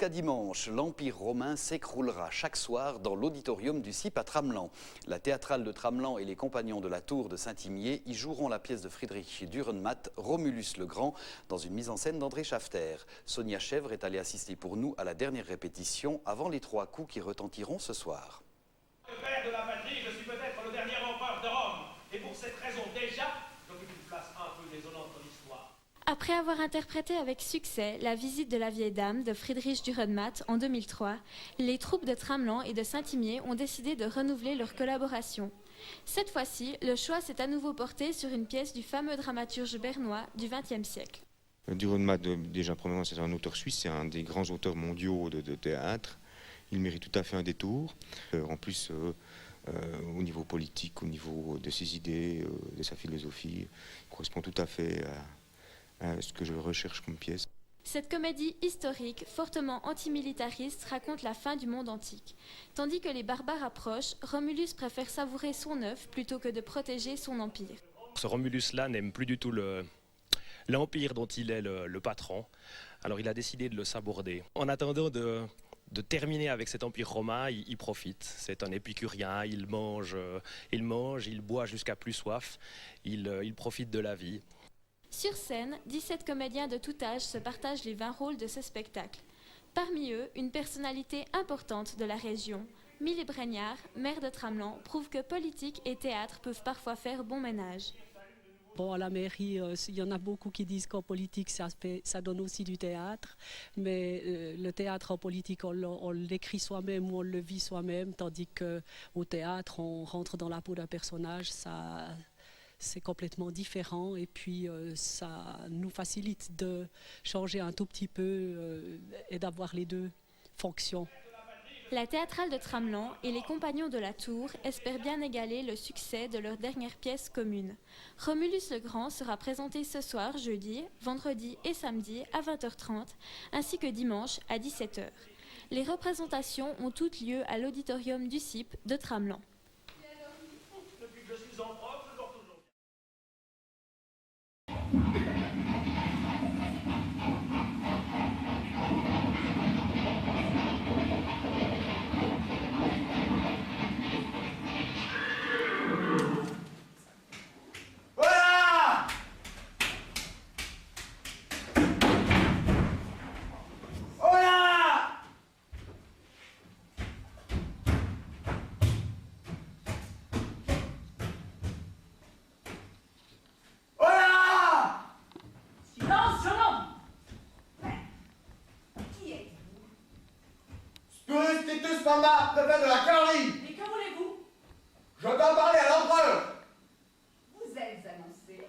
jusqu'à dimanche, l'Empire romain s'écroulera chaque soir dans l'auditorium du CIP à Tramelan. La théâtrale de Tramelan et les compagnons de la tour de Saint-Imier y joueront la pièce de Friedrich Dürrenmatt, Romulus le Grand, dans une mise en scène d'André Schafter. Sonia Chèvre est allée assister pour nous à la dernière répétition avant les 3 coups qui retentiront ce soir. Le père de la patrie, je suis peut-être le dernier empereur de Rome. Et pour cette raison déjà, j'occupe une place un peu désolante dans l'histoire. Après avoir interprété avec succès La visite de la vieille dame de Friedrich Dürrenmatt en 2003, les troupes de Tramelan et de Saint-Imier ont décidé de renouveler leur collaboration. Cette fois-ci, le choix s'est à nouveau porté sur une pièce du fameux dramaturge bernois du XXe siècle. Dürrenmatt, déjà premièrement, c'est un auteur suisse, c'est un des grands auteurs mondiaux de théâtre. Il mérite tout à fait un détour. En plus, au niveau politique, au niveau de ses idées, de sa philosophie, il correspond tout à fait à ce que je recherche comme pièce. Cette comédie historique, fortement antimilitariste, raconte la fin du monde antique. Tandis que les barbares approchent, Romulus préfère savourer son œuf plutôt que de protéger son empire. Ce Romulus-là n'aime plus du tout l'empire dont il est le patron, alors il a décidé de le saborder. En attendant de terminer avec cet empire romain, il profite. C'est un épicurien, il mange, il boit jusqu'à plus soif, il profite de la vie. Sur scène, 17 comédiens de tout âge se partagent les 20 rôles de ce spectacle. Parmi eux, une personnalité importante de la région, Milly Bregnard, maire de Tramelan, prouve que politique et théâtre peuvent parfois faire bon ménage. Bon, à la mairie, il y en a beaucoup qui disent qu'en politique, ça donne aussi du théâtre. Mais le théâtre en politique, on l'écrit soi-même ou on le vit soi-même. Tandis qu'au théâtre, on rentre dans la peau d'un personnage. C'est complètement différent. Et puis, ça nous facilite de changer un tout petit peu et d'avoir les deux fonctions. La théâtrale de Tramelan et les compagnons de la tour espèrent bien égaler le succès de leur dernière pièce commune. Romulus le Grand sera présenté ce soir, jeudi, vendredi et samedi à 20h30, ainsi que dimanche à 17h. Les représentations ont toutes lieu à l'auditorium du CIP de Tramelan. Depuis que je suis en prof, je dors toujours. Mama, préfet de la Caroline. Et que voulez-vous? Je dois parler à l'empereur. Vous êtes annoncé.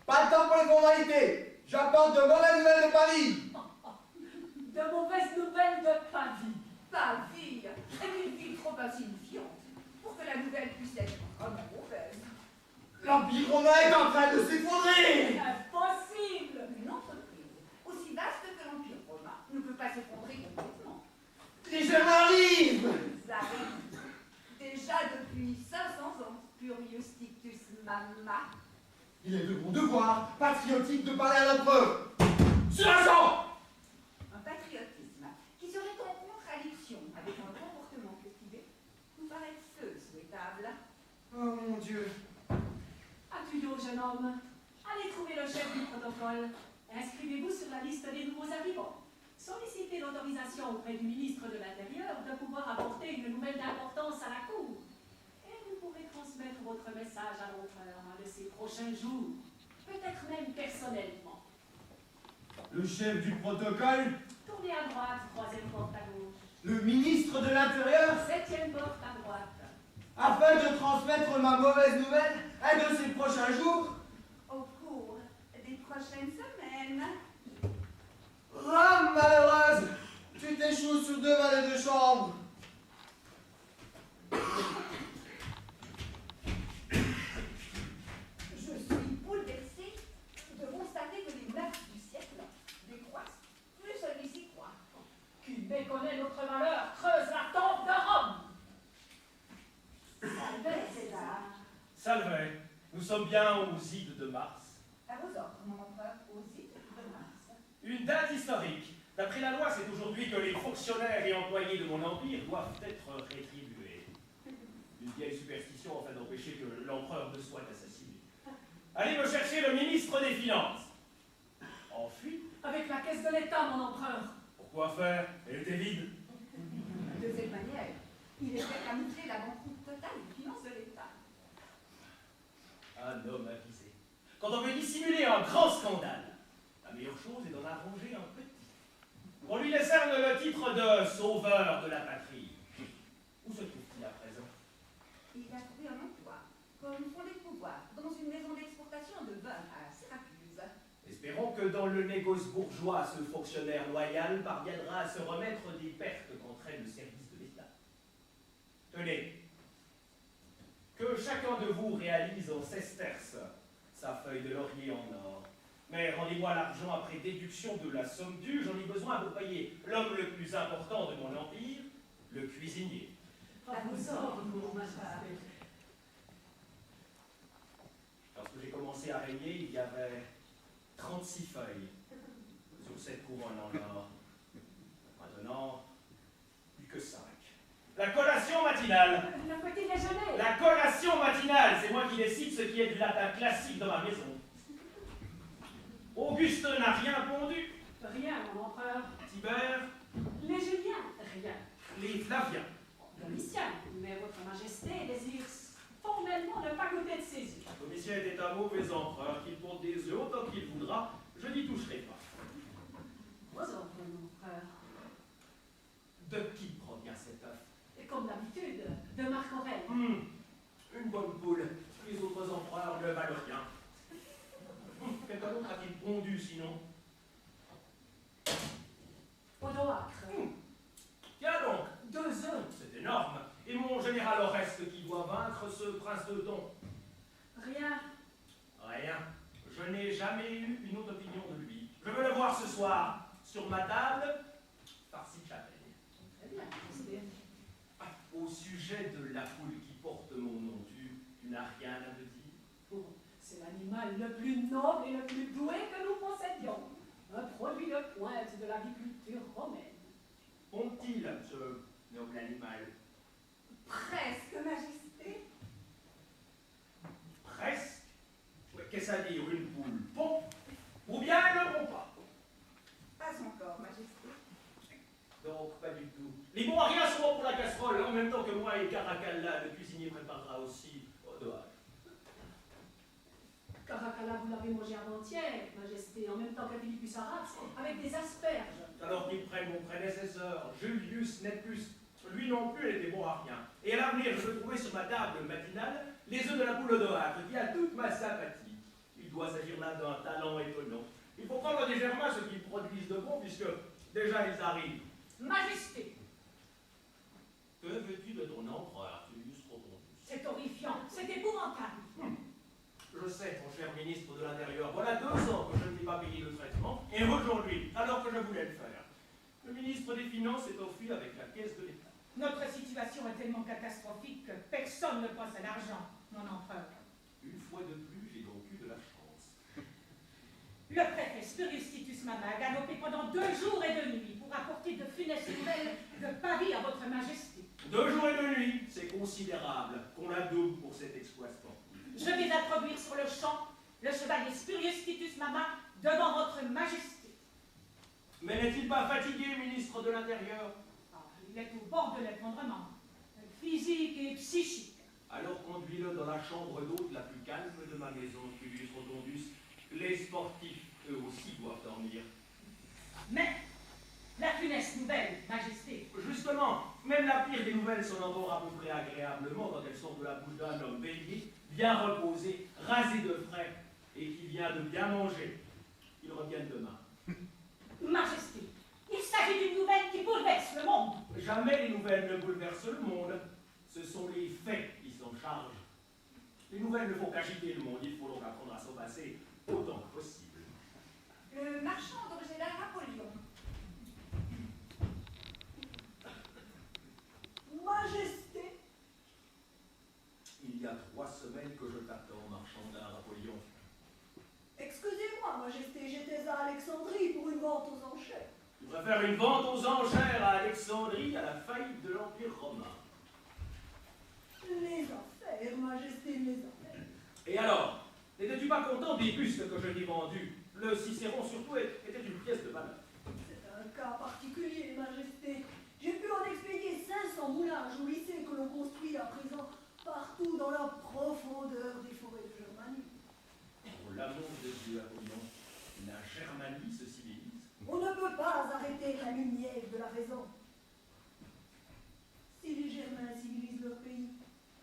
Pas le temps pour les formalités. J'apporte de mauvaises nouvelles de Paris. De mauvaises nouvelles de Pavie. Pavie est une ville trop insignifiante pour que la nouvelle puisse être vraiment mauvaise. L'Empire romain est en train de s'effondrer. Impossible. Une entreprise aussi vaste que l'Empire romain ne peut pas s'effondrer complètement. Les Germains arrivent. Ils arrivent. Déjà depuis 500 ans, Furius Tictus Mamma. Il est de mon devoir patriotique de parler à l'empereur. Sur l'instant. Un patriotisme qui serait en contradiction avec un comportement cultivé nous paraît peu souhaitable. Oh mon Dieu. Attuyons, jeune homme. Allez trouver le chef du protocole. Inscrivez-vous sur la liste des nouveaux arrivants. Sollicitez l'autorisation auprès du ministre de l'Intérieur de pouvoir apporter une nouvelle d'importance à la Cour. Et vous pourrez transmettre votre message à l'empereur un de ces prochains jours. Peut-être même personnellement. Le chef du protocole. Tournez à droite, 3e porte à gauche. Le ministre de l'Intérieur. 7e porte à droite. Afin de transmettre ma mauvaise nouvelle un de ces prochains jours. Au cours des prochaines semaines. Rame malheureuse, tu t'échoues sous 2 valets de chambre. Je suis bouleversée de constater que les mœurs du siècle décroissent plus celui-ci croit. Qui méconnaît notre malheur creuse la tombe de Rome. Salve, César. Salve, nous sommes bien aux Ides de Mars. À vos ordres, mon empereur, aux îles de Mars. Une date historique. D'après la loi, c'est aujourd'hui que les fonctionnaires et employés de mon empire doivent être rétribués. Une vieille superstition afin d'empêcher que l'empereur ne soit assassiné. Allez me chercher le ministre des Finances. En fuite? Avec la caisse de l'État, mon empereur. Pourquoi faire? Elle était vide. De cette manière, il est fait camoufler la banqueroute totale des finances de l'État. Un homme avisé. Quand on veut dissimuler un grand scandale, la meilleure chose est d'en arranger un petit. On lui décerne le titre de sauveur de la patrie. Où se trouve-t-il à présent? Il a trouvé un emploi comme fondé de pouvoir dans une maison d'exportation de vin à Syracuse. Espérons que dans le négoce bourgeois, ce fonctionnaire loyal parviendra à se remettre des pertes qu'entraîne le service de l'État. Tenez, que chacun de vous réalise en sesterces sa feuille de laurier en or. Mais rendez-moi l'argent après déduction de la somme due, j'en ai besoin pour payer l'homme le plus important de mon empire, le cuisinier. À vos ordres, mon majesté. Lorsque j'ai commencé à régner, il y avait 36 feuilles sur cette couronne en or. Maintenant, plus que 5. La collation matinale. Le petit déjeuner. La collation matinale, c'est moi qui décide ce qui est du latin classique dans ma maison. Auguste n'a rien pondu. Rien, mon empereur. Tibère, Les Juliens, rien. les Flaviens. Domitien, mais votre majesté désire formellement ne pas goûter de ses yeux. Domitien était un mauvais empereur, qu'il ponde des œufs autant qu'il voudra, je n'y toucherai pas. Vos ordres, mon empereur. De qui provient cet œuf? Et comme d'habitude, de Marc Aurèle. Une bonne poule. Les autres empereurs ne valent rien. Quelqu'un d'autre a-t-il pondu sinon? Odoacre. Tiens donc, 2 œufs. c'est énorme. Et mon général Oreste qui doit vaincre ce prince de Don? Rien. Rien. Je n'ai jamais eu une autre opinion de lui. Je veux le voir ce soir, sur ma table, farci de châtaigne. Très bien, majesté. Au sujet de la poule qui porte mon nom, tu n'as rien à me dire? C'est l'animal le plus noble et le plus doué que nous possédions. Un produit de pointe de l'agriculture romaine. Pond-il ce noble animal? Presque, majesté. Presque? Ouais, qu'est-ce à dire, une poule pond? Ou bien elle ne pond pas? Pas encore, majesté. Donc, pas du tout. Les bons à rien sont bons pour la casserole, en même temps que moi et Caracalla, le cuisinier préparera aussi au dehors. Caracalla, vous l'avez mangé avant-hier, majesté, en même temps que Philippus Arax, avec des asperges. Alors qu'il prenne mon prédécesseur, Julius Nepus. Lui non plus, elle était bon à rien. Et à l'avenir, je veux trouver sur ma table matinale les œufs de la poule d'Odoacre, qui a toute ma sympathie. Il doit s'agir là d'un talent étonnant. Il faut prendre des Germains ce qu'ils produisent de bon, puisque déjà ils arrivent. Majesté, Que veux-tu de ton empereur, Tullius Rotondus? c'est horrifiant, c'est épouvantable. Je sais, mon cher ministre de l'Intérieur, voilà 2 ans que je ne t'ai pas payé le traitement, et aujourd'hui, alors que je voulais le faire, le ministre des Finances est enfui avec la caisse de l'État. Notre situation est tellement catastrophique que personne ne pense à l'argent, mon empereur. Une fois de plus, j'ai donc eu de la chance. Le préfet Spurius Titus Mama a galopé pendant 2 jours et 2 nuits pour apporter de funestes nouvelles de Paris à votre majesté. 2 jours et 2 nuits, c'est considérable qu'on la double pour cet exploitement. Je vais introduire sur le champ le chevalier Spurius Titus Mama devant votre majesté. Mais n'est-il pas fatigué, ministre de l'Intérieur? Ah, il est au bord de l'effondrement, physique et psychique. Alors conduis-le dans la chambre d'hôte la plus calme de ma maison, Tullius Rotondus. Les sportifs, eux aussi, doivent dormir. Mais la funeste nouvelle, majesté. Justement, même la pire des nouvelles sonne encore à peu près agréablement quand elles sortent de la bouche d'un homme bélier, bien reposé, rasé de frais, et qui vient de bien manger. Ils reviennent demain. Majesté, il s'agit d'une nouvelle qui bouleverse le monde. Jamais les nouvelles ne bouleversent le monde. Ce sont les faits qui s'en chargent. Les nouvelles ne font qu'agiter le monde. Il faut donc apprendre à s'en passer autant que possible. Le marchand d'objets d'art Napoléon. Majesté, Il y a 3 semaines que je t'attends, marchand d'art Napoléon. excusez-moi, majesté, j'étais à Alexandrie pour une vente aux enchères. Je voudrais faire une vente aux enchères à Alexandrie à la faillite de l'Empire romain. Les affaires, Majesté, les affaires. Et alors, n'étais-tu pas content des bustes que je t'ai vendus? Le Cicéron surtout était une pièce de valeur. C'est un cas particulier, Majesté. J'ai pu en expédier 500 moulages au lycée que l'on construit à présent partout dans la profondeur des forêts de Germanie. Pour l'amour de Dieu, Apollon, la Germanie se civilise. On ne peut pas arrêter la lumière de la raison. Si les Germains civilisent leur pays,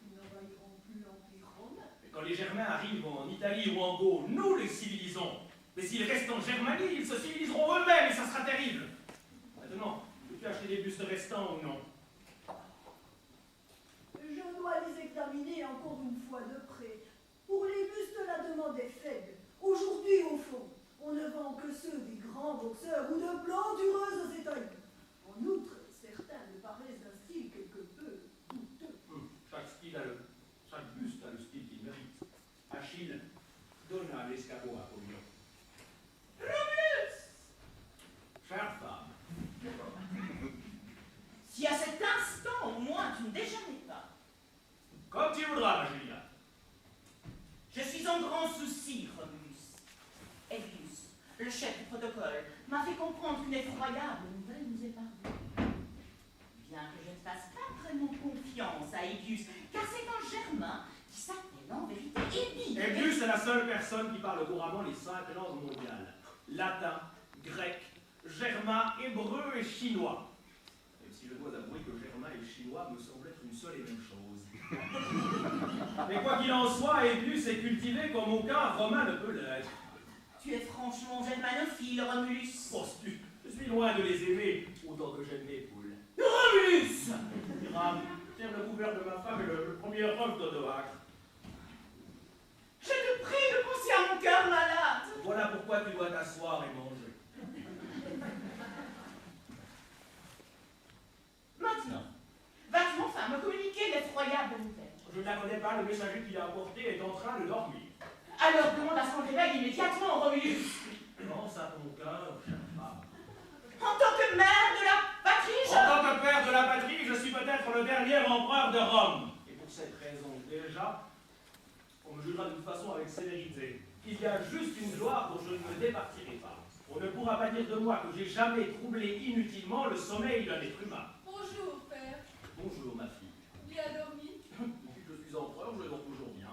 ils n'envahiront plus l'Empire romain. Et quand les Germains arrivent en Italie ou en Gaule, nous les civilisons. Mais s'ils restent en Germanie, ils se civiliseront eux-mêmes et ça sera terrible. Maintenant, peux-tu acheter des bustes restants ou non? Je dois les examiner encore une fois de près. Pour les bustes, la demande est faible. Aujourd'hui, au fond, on ne vend que ceux des grands boxeurs ou de plantureuses étoiles. En outre, certains me paraissent d'un style quelque peu douteux. Chaque buste a le style qu'il mérite. Achille, donne à l'escabeau à Apollon. Romulus! Chère femme, Si à cet instant, au moins, tu ne déjeunais pas. comme tu voudras, ma Julia. Je suis en grand souci, Romulus. Aelius, le chef du protocole, m'a fait comprendre qu'une effroyable nouvelle nous est parvenue. Bien que je ne fasse pas vraiment confiance à Aelius, car c'est un Germain qui s'appelle en vérité Ébi. Aelius est la seule personne qui parle couramment les 5 langues mondiales. Latin, grec, germain, hébreu et chinois. Même si je dois avouer que germain et chinois me semblent être une seule et même chose. Mais quoi qu'il en soit, Aelius est cultivé comme aucun romain ne peut l'être. Tu es franchement germanophile, Romulus. Penses-tu? Je suis loin de les aimer autant que j'aime mes poules. Romulus! Hiram, tiens le couvert de ma femme et le premier œuf d'Odoacre. Je te prie de penser à mon cœur malade. Voilà pourquoi tu dois t'asseoir et manger. Maintenant, vas-tu enfin me communiquer l'effroyable nouvelle? Je ne la connais pas, le messager qui l'a apporté est en train de dormir. Alors demande à son réveil immédiatement, Romulus. Pense à ton cœur, chère femme. En tant que mère de la patrie, En tant que père de la patrie, je suis peut-être le dernier empereur de Rome. Et pour cette raison, déjà, on me jugera de toute façon avec sévérité. Il y a juste une gloire dont je ne me départirai pas. On ne pourra pas dire de moi que j'ai jamais troublé inutilement le sommeil d'un être humain. Bonjour, père. Bonjour, ma fille. Bien dormi? Depuis que je suis empereur, je dors toujours bien.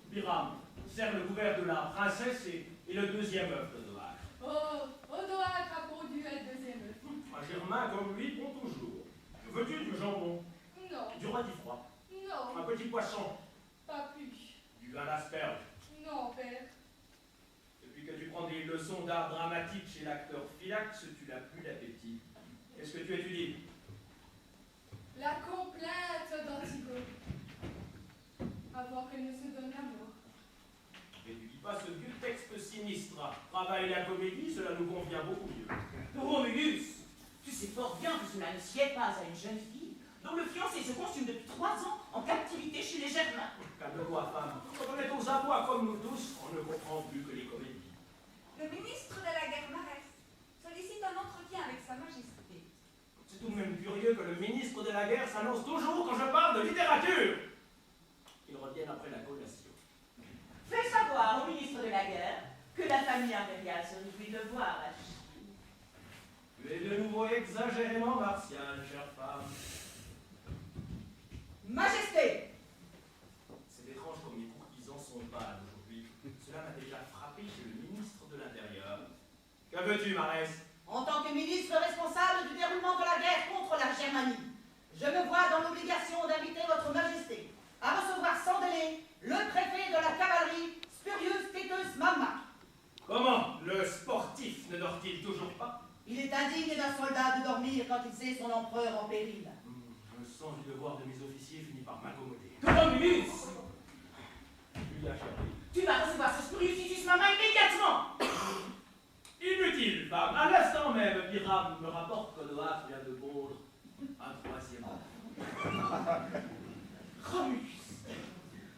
Biram, serre le couvert de la princesse et le deuxième œuf de Odoacre. Oh, Odoacre a pondu à le deuxième œuf. Un Germain comme lui pond toujours. Veux-tu du jambon? Non. Du rôti froid? Non. Un petit poisson? Pas plus. Un asperge? Non, père. Depuis que tu prends des leçons d'art dramatique chez l'acteur Philax, tu n'as plus d'appétit. Qu'est-ce que tu étudies? La complainte d'Antigone. Avant qu'elle ne se donne la mort. Et tu dis pas ce vieux texte sinistre. Travaille la comédie, cela nous convient beaucoup mieux. Romulus, tu sais fort bien que cela ne sied pas à une jeune fille dont le fiancé se consume depuis 3 ans en captivité chez les Germains. Calme-toi, femme. Quand on est aux abois comme nous tous, on ne comprend plus que les comédies. Le ministre de la guerre Marès sollicite un entretien avec Sa Majesté. C'est tout de même curieux que le ministre de la guerre s'annonce toujours quand je parle de littérature. Ils reviennent après la collation. Fais savoir au ministre de la guerre que la famille impériale se réjouit de voir Achille. Tu es de nouveau exagérément martial, chère femme. Majesté! C'est étrange comme les courtisans sont pâles aujourd'hui. Cela m'a déjà frappé chez le ministre de l'Intérieur. Que veux-tu, Marès? En tant que ministre responsable du déroulement de la guerre contre la Germanie, je me vois dans l'obligation d'inviter votre Majesté à recevoir sans délai le préfet de la cavalerie, Spurius Titus Mamma. Comment? Le sportif ne dort-il toujours pas? Il est indigne d'un soldat de dormir quand il sait son empereur en péril. Je sens du devoir de mes officiers finit par m'accommoder. Romulus! Julia, chérie. Tu vas recevoir ce Spurius Titus Mamma immédiatement! Inutile, femme. À l'instant même, Biram me rapporte qu'Odoacre vient de pondre un 3e enfant. Romulus,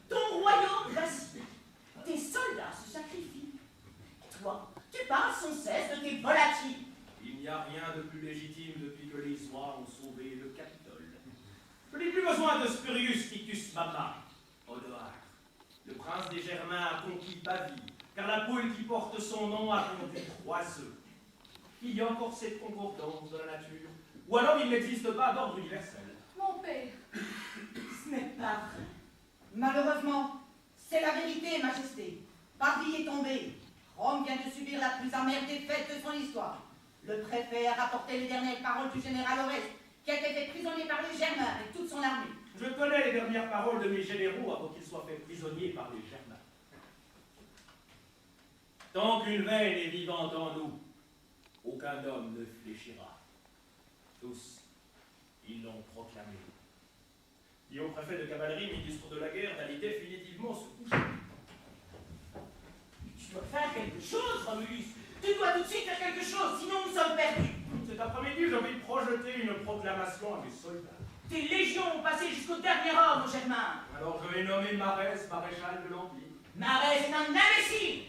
ton royaume vacille. Tes soldats se sacrifient. Toi, tu parles sans cesse de tes volatiles. temps de Spurius Ticus Mama, Odoacre, le prince des Germains a conquis Pavie, car la poule qui porte son nom a pondu 3 œufs. Il y a encore cette concordance de la nature, ou alors il n'existe pas d'ordre universel. Mon père. Ce n'est pas vrai. Malheureusement, c'est la vérité, Majesté. Pavie est tombée. Rome vient de subir la plus amère défaite de son histoire. Le préfet a rapporté les dernières paroles du général Oreste, qui a été fait prisonnier par les Germains avec toute son armée. Je connais les dernières paroles de mes généraux avant qu'ils soient faits prisonniers par les Germains. Tant qu'une veine est vivante en nous, aucun homme ne fléchira. Tous, ils l'ont proclamé. Dit au préfet de cavalerie, ministre de la guerre, d'aller définitivement se coucher. Tu dois faire quelque chose, Romulus. Tu dois tout de suite faire quelque chose, sinon nous sommes perdus. Cet après-midi, j'ai envie de projeter une proclamation à mes soldats. Tes légions ont passé jusqu'au dernier homme aux Germains. Alors je vais nommer Marès maréchal de l'Empire. Marès est un imbécile.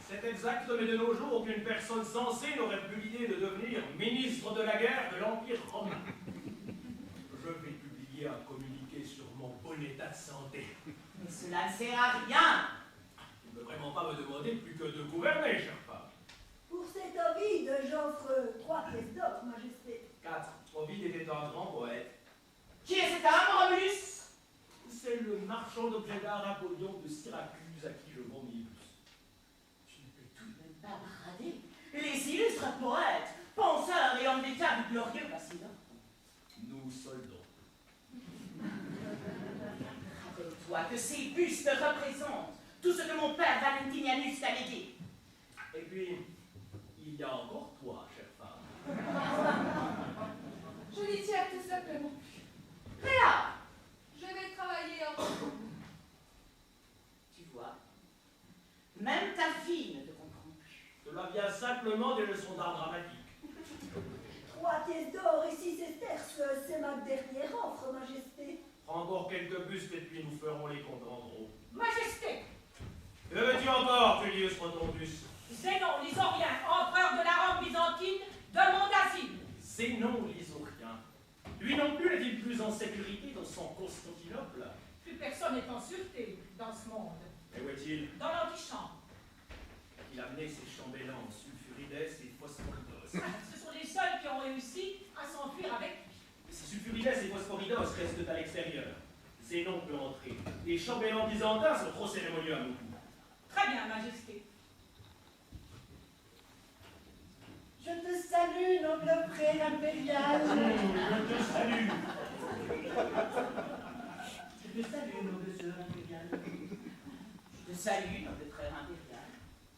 C'est exact, mais de nos jours, aucune personne sensée n'aurait pu l'idée de devenir ministre de la guerre de l'Empire romain. Je vais publier un communiqué sur mon bon état de santé. Mais cela ne sert à rien. Tu ne peux vraiment pas me demander plus que de gouverner, chère femme. Pour cet Ovide, j'offre 3 pièces d'or, Majesté. 4. Ovide était un grand poète. Qui est cet homme, Romulus? C'est le marchand d'objets d'art Apollon de Syracuse à qui je vends mes bus. Tu ne peux tout de même pas brader les illustres poètes, penseurs et hommes d'État du glorieux passé. Nous soldons. Rappelle-toi que ces bustes représentent tout ce que mon père Valentinianus t'a légué. Et puis, il y a encore toi, chère femme. Je n'y tiens tout simplement. Réa, Je vais travailler en tu vois, même ta fille ne te comprend plus. Cela vient simplement des leçons d'art dramatique. 3 pièces d'or et 6 sesterces, c'est ma dernière offre, Majesté. Prends encore quelques bustes et puis nous ferons les comptes en gros. Majesté, Que veux-tu encore, Tullius Rotondus? Zénon, l'Isorien, empereur de la Rome byzantine, demande asile. Zénon l'Isorien. Lui non plus n'est-il plus en sécurité dans son Constantinople? Plus personne n'est en sûreté dans ce monde. Et où est-il? Dans l'antichambre. Il a amené ses chambellans, Sulfurides et Phosphoridos. Ce sont les seuls qui ont réussi à s'enfuir avec lui. Si Sulfurides et Phosphoridos restent à l'extérieur, Zénon peut entrer. Les chambellans byzantins sont trop cérémonieux à mon goût. Très bien, Majesté. Je te salue, noble frère impérial. Je te salue. Je te salue, noble sœur impériale. je te salue, noble frère impérial.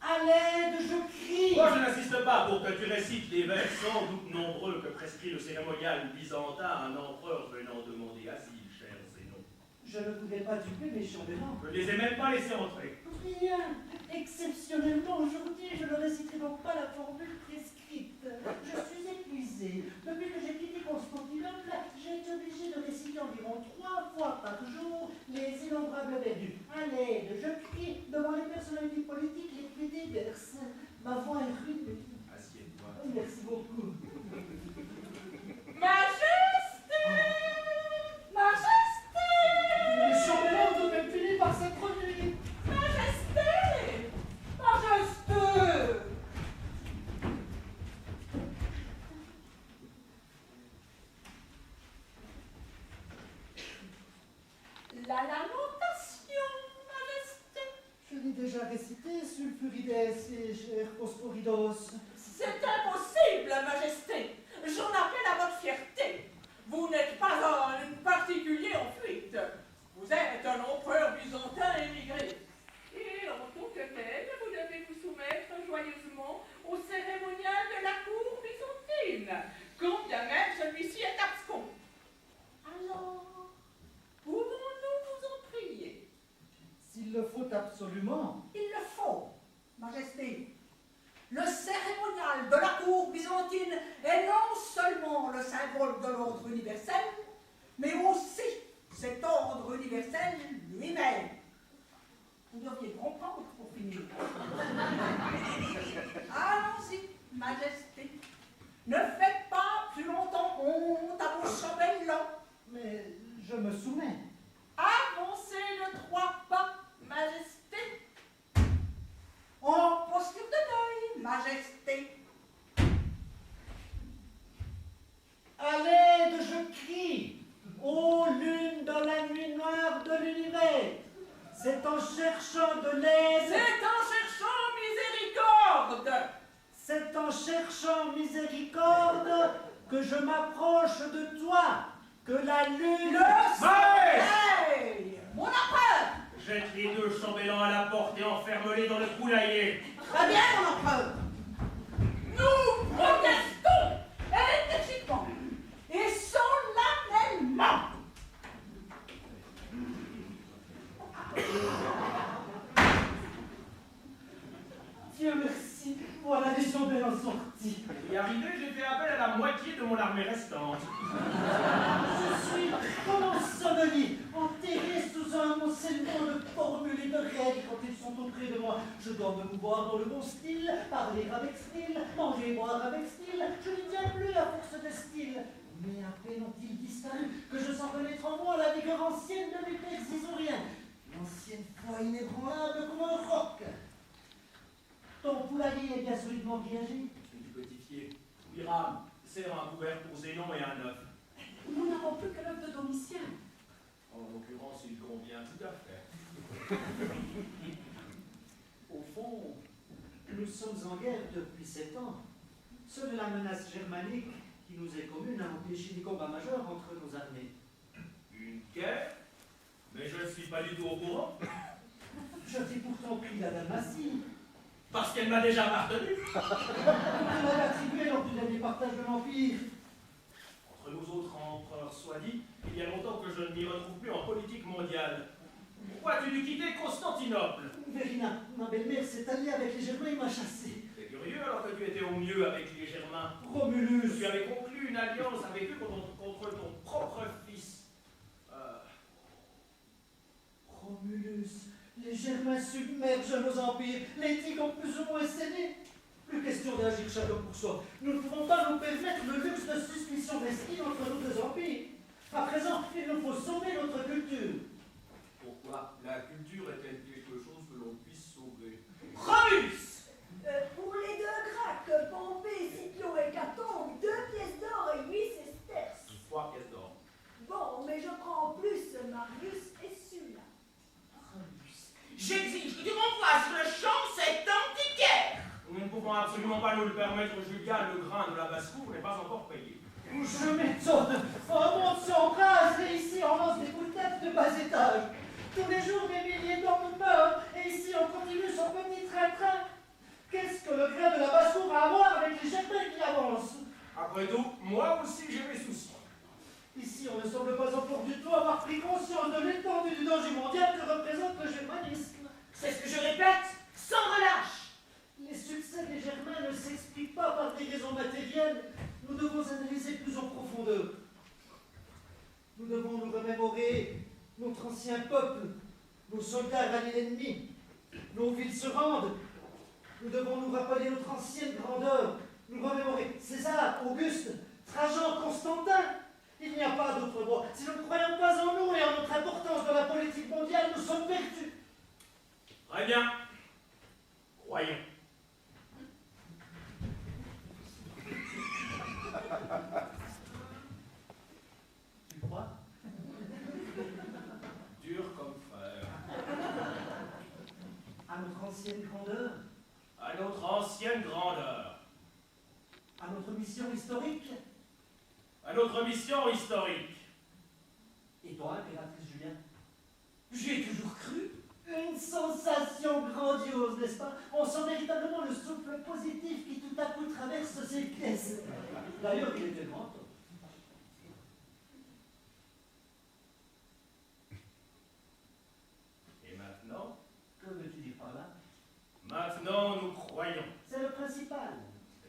À l'aide, je crie. Moi, je n'insiste pas pour que tu récites les vers sans doute nombreux que prescrit le cérémonial byzantin à un empereur venant demander asile, cher Zénon. Je ne pouvais pas tuer mes chambellans. Je ne les ai même pas laissés entrer. Rien. Exceptionnellement, aujourd'hui, je ne réciterai donc pas la formule prescrite. Je suis épuisée. Depuis que j'ai quitté Constantinople, j'ai été obligée de réciter environ 3 fois par jour les innombrables vers du à l'aide. Je crie devant les personnalités politiques les plus diverses. Ma voix est rude. Assieds-toi. Merci beaucoup. Majesté! Majesté! Les chambellans ont même fini par s'introduire. Majesté! Majesté! La lamentation, Majesté. Je l'ai déjà récité, Sulfurides et cher Phosphoridos. C'est impossible, Majesté. J'en appelle à votre fierté. Vous n'êtes pas un particulier en fuite. Vous êtes un empereur byzantin émigré. Et en tant que tel, vous devez vous soumettre joyeusement au cérémonial de la cour byzantine, quand bien même celui-ci est abscon. Alors, pouvons-nous vous en prier? S'il le faut absolument. Il le faut, Majesté. Le cérémonial de la cour byzantine est non seulement le symbole de l'ordre universel, mais aussi cet ordre universel lui-même. Vous devriez comprendre pour finir. Allons-y, Majesté. Ne faites pas plus longtemps honte à vos chambellans. Mais je me soumets. Avancez le 3 pas, Majesté. En Posture de deuil, Majesté. À l'aide, je crie, ô lune dans la nuit noire de l'univers. C'est en cherchant de l'aide. C'est en cherchant miséricorde. C'est en cherchant miséricorde que je m'approche de toi, que la lune... Le Maïs! soleil, mon empereur. Jette les deux chambellans à la porte et enferme-les dans le poulailler. Très bien, mon empereur. Nous protestons énergiquement et solennellement. Dieu merci, voilà les chambellans sortis. Pour y arriver, j'ai fait appel à la moitié de mon armée restante. Je suis comme enseveli, enterré sous un amoncellement de formules et de règles quand ils sont auprès de moi. Je dois me mouvoir dans le bon style, parler avec style, manger et boire avec style. Je n'y tiens plus à force de style. Mais à peine ont-ils disparu que je sens renaître en moi la vigueur ancienne de mes pères isouriens. L'ancienne foi inébranlable comme un roc. Ton poulailler est bien solidement grillagé. Du petit fier. Hiram, serre un couvert pour Zénon et un œuf. Nous n'avons plus que l'œuf de Domitien. En l'occurrence, il convient tout à fait. Au fond, nous sommes en guerre depuis 7 ans. Seule la menace germanique qui nous est commune a empêché des combats majeurs entre nos armées. Une guerre? Mais je ne suis pas du tout au courant. Je t'ai pourtant pris la Dalmatie. Parce qu'elle m'a déjà appartenu. Tu l'avais attribué lors du dernier partage de l'Empire. Entre nous autres empereurs, soit dit, il y a longtemps que je ne m'y retrouve plus en politique mondiale. Pourquoi as-tu dû quitter Constantinople? Verina, ma belle-mère s'est alliée avec les Germains et m'a chassé. C'est curieux alors que tu étais au mieux avec les Germains. Romulus. Tu avais conclu une alliance avec eux contre ton propre fils. Romulus. Les Germains submergent nos empires. Les tigres ont plus ou moins cédé. Plus question d'agir chacun pour soi. Nous ne pouvons pas nous permettre le luxe de suspicion mesquine entre nos deux empires. À présent, il nous faut sauver notre culture. Pourquoi? La culture est-elle quelque chose que l'on puisse sauver? Romulus. Pour les deux Gracques, Pompée, Scipio et Caton, 2 pièces d'or et 8 sesterces. 3 pièces d'or. Bon, mais je prends en plus Marius et Sulla. J'exige que tu renvoies sur le champ cet antiquaire. Nous ne pouvons absolument pas nous le permettre, Julia. Le grain de la basse-cour n'est pas encore payé. Je m'étonne. On monte sur rase et ici on lance des boulettes de bas étage. Tous les jours des milliers d'hommes meurent et ici on continue son petit train-train. Qu'est-ce que le grain de la basse-cour a à voir avec les Germains qui avancent? Après tout, moi aussi j'ai mes soucis. Ici on ne semble pas encore du tout avoir pris conscience de l'étendue du danger mondial que représente le germanisme. C'est ce que je répète, sans relâche. Les succès des Germains ne s'expliquent pas par des raisons matérielles. Nous devons analyser plus en profondeur. Nous devons nous remémorer notre ancien peuple. Nos soldats rallient l'ennemi. Nos villes se rendent. Nous devons nous rappeler notre ancienne grandeur. Nous remémorer César, Auguste, Trajan, Constantin. Il n'y a pas d'autre voie. Si nous ne croyons pas en nous et en notre importance dans la politique mondiale, nous sommes perdus. Très bien. Croyons. Tu crois? Dur comme fer. À notre ancienne grandeur? À notre ancienne grandeur. À notre mission historique? À notre mission historique. Et toi, impératrice Julien? J'y ai toujours cru. Une sensation grandiose, n'est-ce pas? On sent véritablement le souffle positif qui tout à coup traverse ces pièces. D'ailleurs, il était grand temps. Et maintenant? Que veux-tu dire par là? Maintenant, nous croyons. C'est le principal.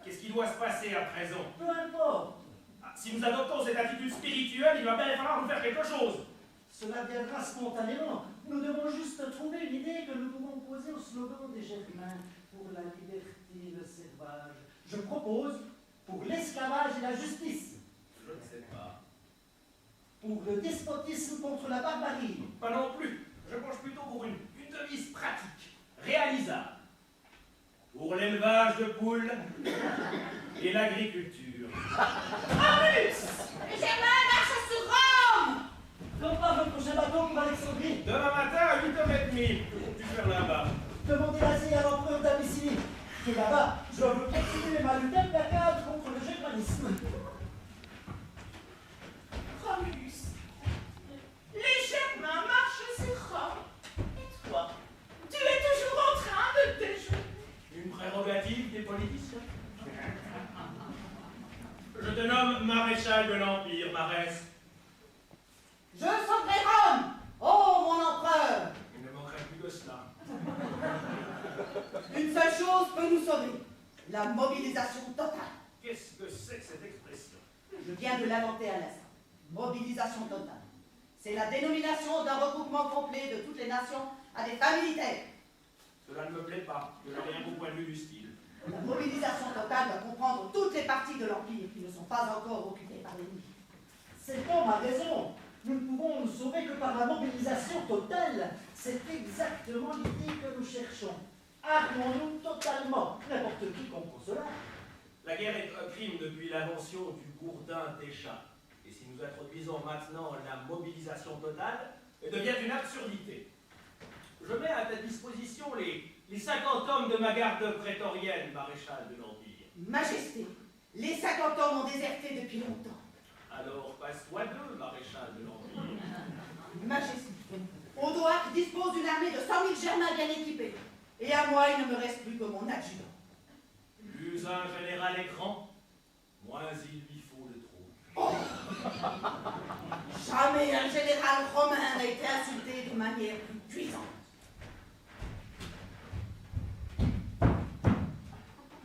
Qu'est-ce qui doit se passer à présent? Peu importe. Si nous adoptons cette attitude spirituelle, il va bien falloir nous faire quelque chose. Cela viendra spontanément. Nous devons juste trouver une idée que nous pouvons poser au slogan des Germains pour la liberté, le servage. Je propose pour l'esclavage et la justice. Je ne sais pas. Pour le despotisme contre la barbarie. Pas non plus. Je penche plutôt pour une devise pratique, réalisable. Pour l'élevage de poules et l'agriculture. Romulus! Germain marche sur Rome! Prépare le prochain bateau pour Alexandrie. Demain matin à 8h30. Que comptes-tu faire là-bas? Demandez l'asile à l'empereur d'Abyssinie. Et là-bas, je veux continuer ma lutte implacable contre le germanisme. Romulus, les Germains marchent sur Rome. Et toi, tu es toujours en train de déjeuner. Une prérogative des politiciens. Je te nomme maréchal de l'Empire, Marès. Je sauverai Rome! Oh, mon empereur! Il ne manquerait plus que cela. Une seule chose peut nous sauver. La mobilisation totale. Qu'est-ce que c'est que cette expression? Je viens de l'inventer à l'instant. Mobilisation totale. C'est la dénomination d'un regroupement complet de toutes les nations à des fins militaires. Cela ne me plaît pas. Je n'ai rien au point de vue du style. La mobilisation totale doit comprendre toutes les parties de l'Empire qui ne sont pas encore occupées par l'ennemi. C'est bon, ma raison. Nous ne pouvons nous sauver que par la mobilisation totale. C'est exactement l'idée que nous cherchons. Armons-nous totalement. N'importe qui comprend cela. La guerre est un crime depuis l'invention du gourdin Téchat. Et si nous introduisons maintenant la mobilisation totale, elle devient une absurdité. Je mets à ta disposition les 50 hommes de ma garde prétorienne, maréchal de l'Empire. Majesté, les 50 hommes ont déserté depuis longtemps. Alors passe-toi deux, maréchal de l'Empire. Majesté, Odoac dispose d'une armée de 100 000 Germains bien équipés. Et à moi, il ne me reste plus que mon adjudant. Plus un général est grand, moins il lui faut de trop. Oh. Jamais un général romain n'a été insulté de manière plus cuisante.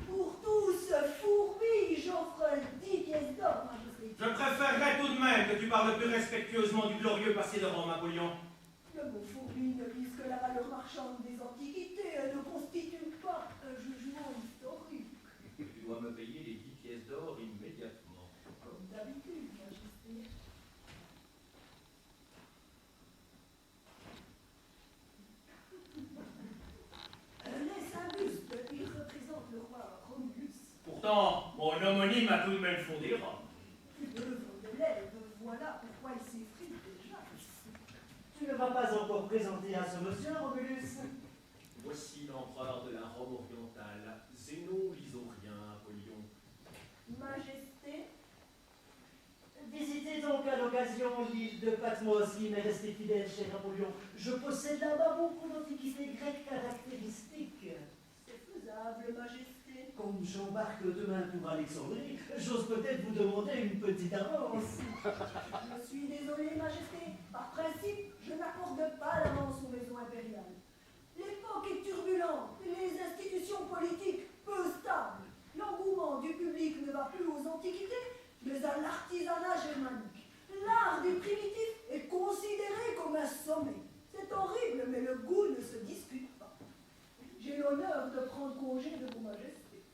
Pour tous, fourbi, j'offre 10 pièces d'or, majesté. Je préférerais tout de même que tu parles plus respectueusement du glorieux passé de Rome, Napoléon. Le mot fourbi ne vise que la valeur marchande des antiquités et ne constitue pas un jugement historique. Tu dois me payer les 10 pièces d'or immédiatement. Comme d'habitude, majesté. Laisse un buste, il représente le roi Romulus. Pourtant, mon homonyme a tout de même fondé Rome. Œuvre de l'élève, voilà pourquoi il s'effrite déjà. Tu ne vas pas encore présenter à ce monsieur, Romulus? Voici l'empereur de la Rome orientale, Zénon l'Isaurien, Apollyon. Majesté, Visitez donc à l'occasion l'île de Patmos qui m'est restée fidèle, cher Apollyon. Je possède là-bas beaucoup d'antiquités grecques caractéristiques. c'est faisable, majesté. Comme j'embarque demain pour Alexandrie, j'ose peut-être vous demander une petite avance. Je suis désolé, majesté. Par principe, je n'accorde pas l'avance aux maisons impériales. L'époque est turbulente, les institutions politiques peu stables. L'engouement du public ne va plus aux antiquités, mais à l'artisanat germanique. L'art des primitifs est considéré comme un sommet. C'est horrible, mais le goût ne se discute pas. J'ai l'honneur de prendre congé de vos majestés.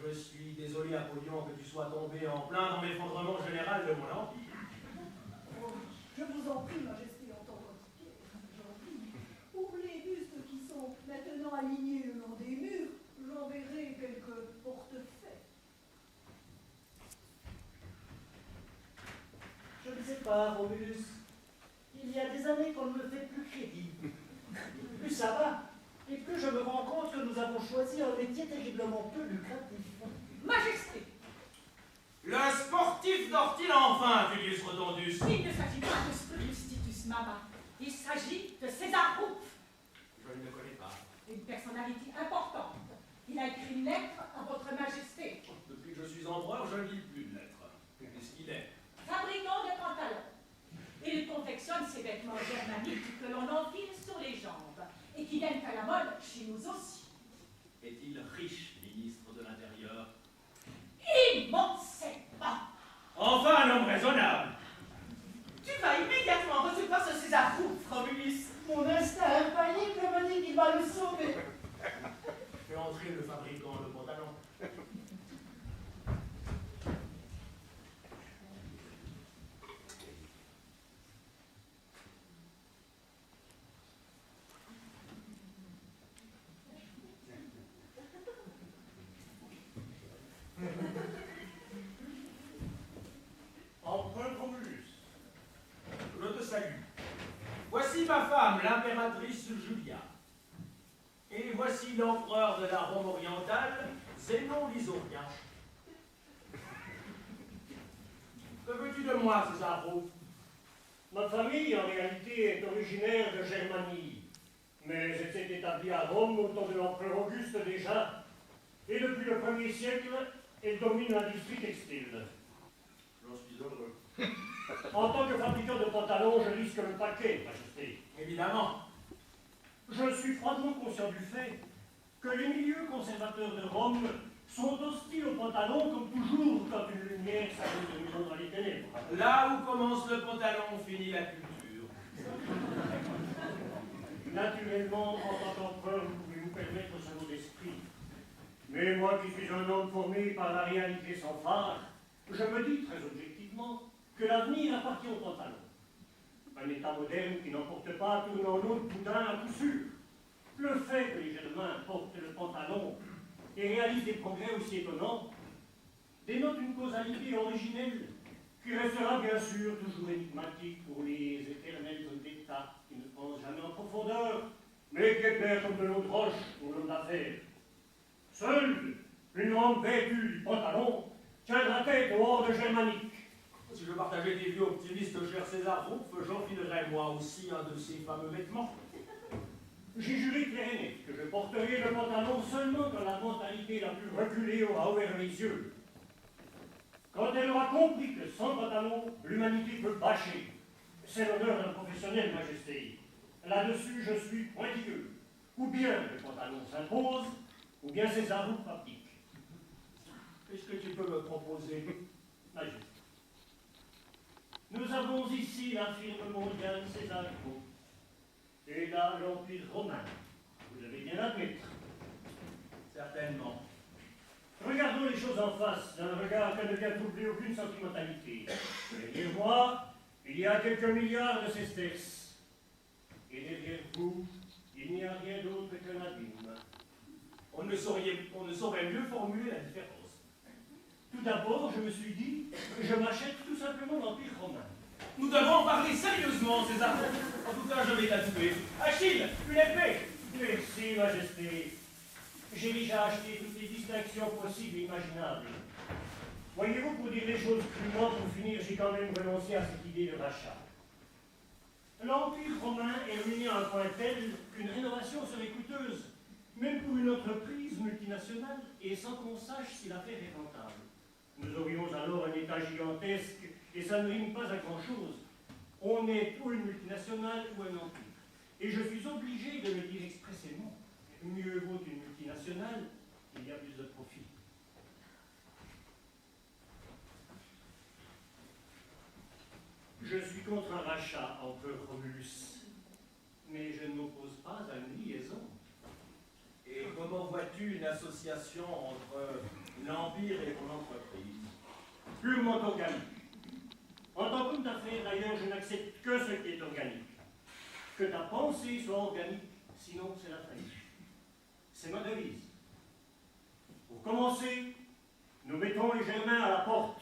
Je suis désolé, Apollyon, que tu sois tombé en plein dans l'effondrement général de mon empire. Oh, je vous en prie, majesté, en tant qu'antiquaire, j'en prie. Pour les bustes qui sont maintenant alignés le long des murs, j'enverrai quelques portefaix. Je ne sais pas, Romulus. Il y a des années qu'on ne me fait plus crédit. Plus ça va, et plus je me rends compte que nous avons choisi un métier terriblement peu lucratif. Majesté, Le sportif dort-il enfin, Tullius Rotondus? il ne s'agit pas de Spurius Titus Mama. Il s'agit de César Rouf, Je ne le connais pas. une personnalité importante. Il a écrit une lettre à votre majesté. Depuis que je suis empereur, je ne lis plus de lettres. Qu'est-ce qu'il est? Fabricant de pantalons. Il confectionne ces vêtements germaniques que l'on enfile sur les jambes et qui viennent à la mode chez nous aussi. Est-il riche, ministre de l'Intérieur? Immensément. Enfin, un homme raisonnable. Tu vas immédiatement recevoir ce César Rouf, Romulus. Mon instinct infaillible me dit qu'il va le sauver. Fais entrer le fabricant de pantalons. Voici ma femme, l'impératrice Julia. Et voici l'empereur de la Rome orientale, Zénon l'Isorien. Que veux-tu de moi, Césaro? Ma famille, en réalité, est originaire de Germanie. Mais elle s'est établie à Rome au temps de l'empereur Auguste déjà. Et depuis le 1er siècle, elle domine l'industrie textile. J'en suis heureux. En tant que fabricant de pantalons, je risque le paquet, Majesté. Évidemment. Je suis froidement conscient du fait que les milieux conservateurs de Rome sont hostiles aux pantalons comme toujours quand une lumière s'allume de nouveau dans les ténèbres. Là où commence le pantalon, finit la culture. Naturellement, en tant qu'empereur, vous pouvez vous permettre ce mot d'esprit. Mais moi qui suis un homme formé par la réalité sans phare, je me dis très objectivement que l'avenir appartient au pantalon. Un État moderne qui n'emporte pas tournant l'autre boudin à coup sûr. Le fait que les Germains portent le pantalon et réalisent des progrès aussi étonnants dénote une causalité originelle qui restera bien sûr toujours énigmatique pour les éternels hommes d'État qui ne pensent jamais en profondeur, mais qui éclairent comme de l'eau de roche pour l'homme d'affaires. Seule une lampe vêtue du pantalon tiendra tête au horde germanique. Si je partageais tes vieux optimistes, cher César Rouf, j'enfilerais moi aussi un de ces fameux vêtements. J'ai juré clair et net que je porterai le pantalon seulement quand la mentalité la plus reculée aura ouvert les yeux. Quand elle aura compris que sans pantalon, l'humanité peut bâcher. C'est l'honneur d'un professionnel, Majesté. Là-dessus, je suis pointilleux. Ou bien le pantalon s'impose, ou bien César Rouf pratique. Qu'est-ce que tu peux me proposer? Majesté. Nous avons ici la firme mondiale César Rouf. Et là, l'Empire romain. Vous devez bien l'admettre. Certainement. Regardons les choses en face, d'un regard qui ne vient troubler aucune sentimentalité. Derrière moi, il y a quelques milliards de sesterces. Et derrière vous, il n'y a rien d'autre qu'un abîme. On ne saurait mieux formuler la différence. Tout d'abord, je me suis dit que je m'achète tout simplement l'Empire romain. Nous devons en parler sérieusement, César. En tout cas, je vais t'attuer. Achille, une épée. Merci, Majesté. J'ai déjà acheté toutes les distinctions possibles et imaginables. Voyez-vous, pour dire les choses crûment, pour finir, j'ai quand même renoncé à cette idée de rachat. L'Empire romain est mené à un point tel qu'une rénovation serait coûteuse, même pour une entreprise multinationale, et sans qu'on sache si l'affaire est rentable. Nous aurions alors un État gigantesque, et ça ne rime pas à grand-chose. On est ou une multinationale ou un empire. Et je suis obligé de le dire expressément. Mieux vaut une multinationale, il y a plus de profit. Je suis contre un rachat, empereur Romulus, mais je ne m'oppose pas à une liaison. Et comment vois-tu une association entre l'Empire et ton entreprise? Purement organique. En tant qu'homme d'affaires, d'ailleurs, je n'accepte que ce qui est organique. Que ta pensée soit organique, sinon c'est la faillite. C'est ma devise. Pour commencer, nous mettons les Germains à la porte.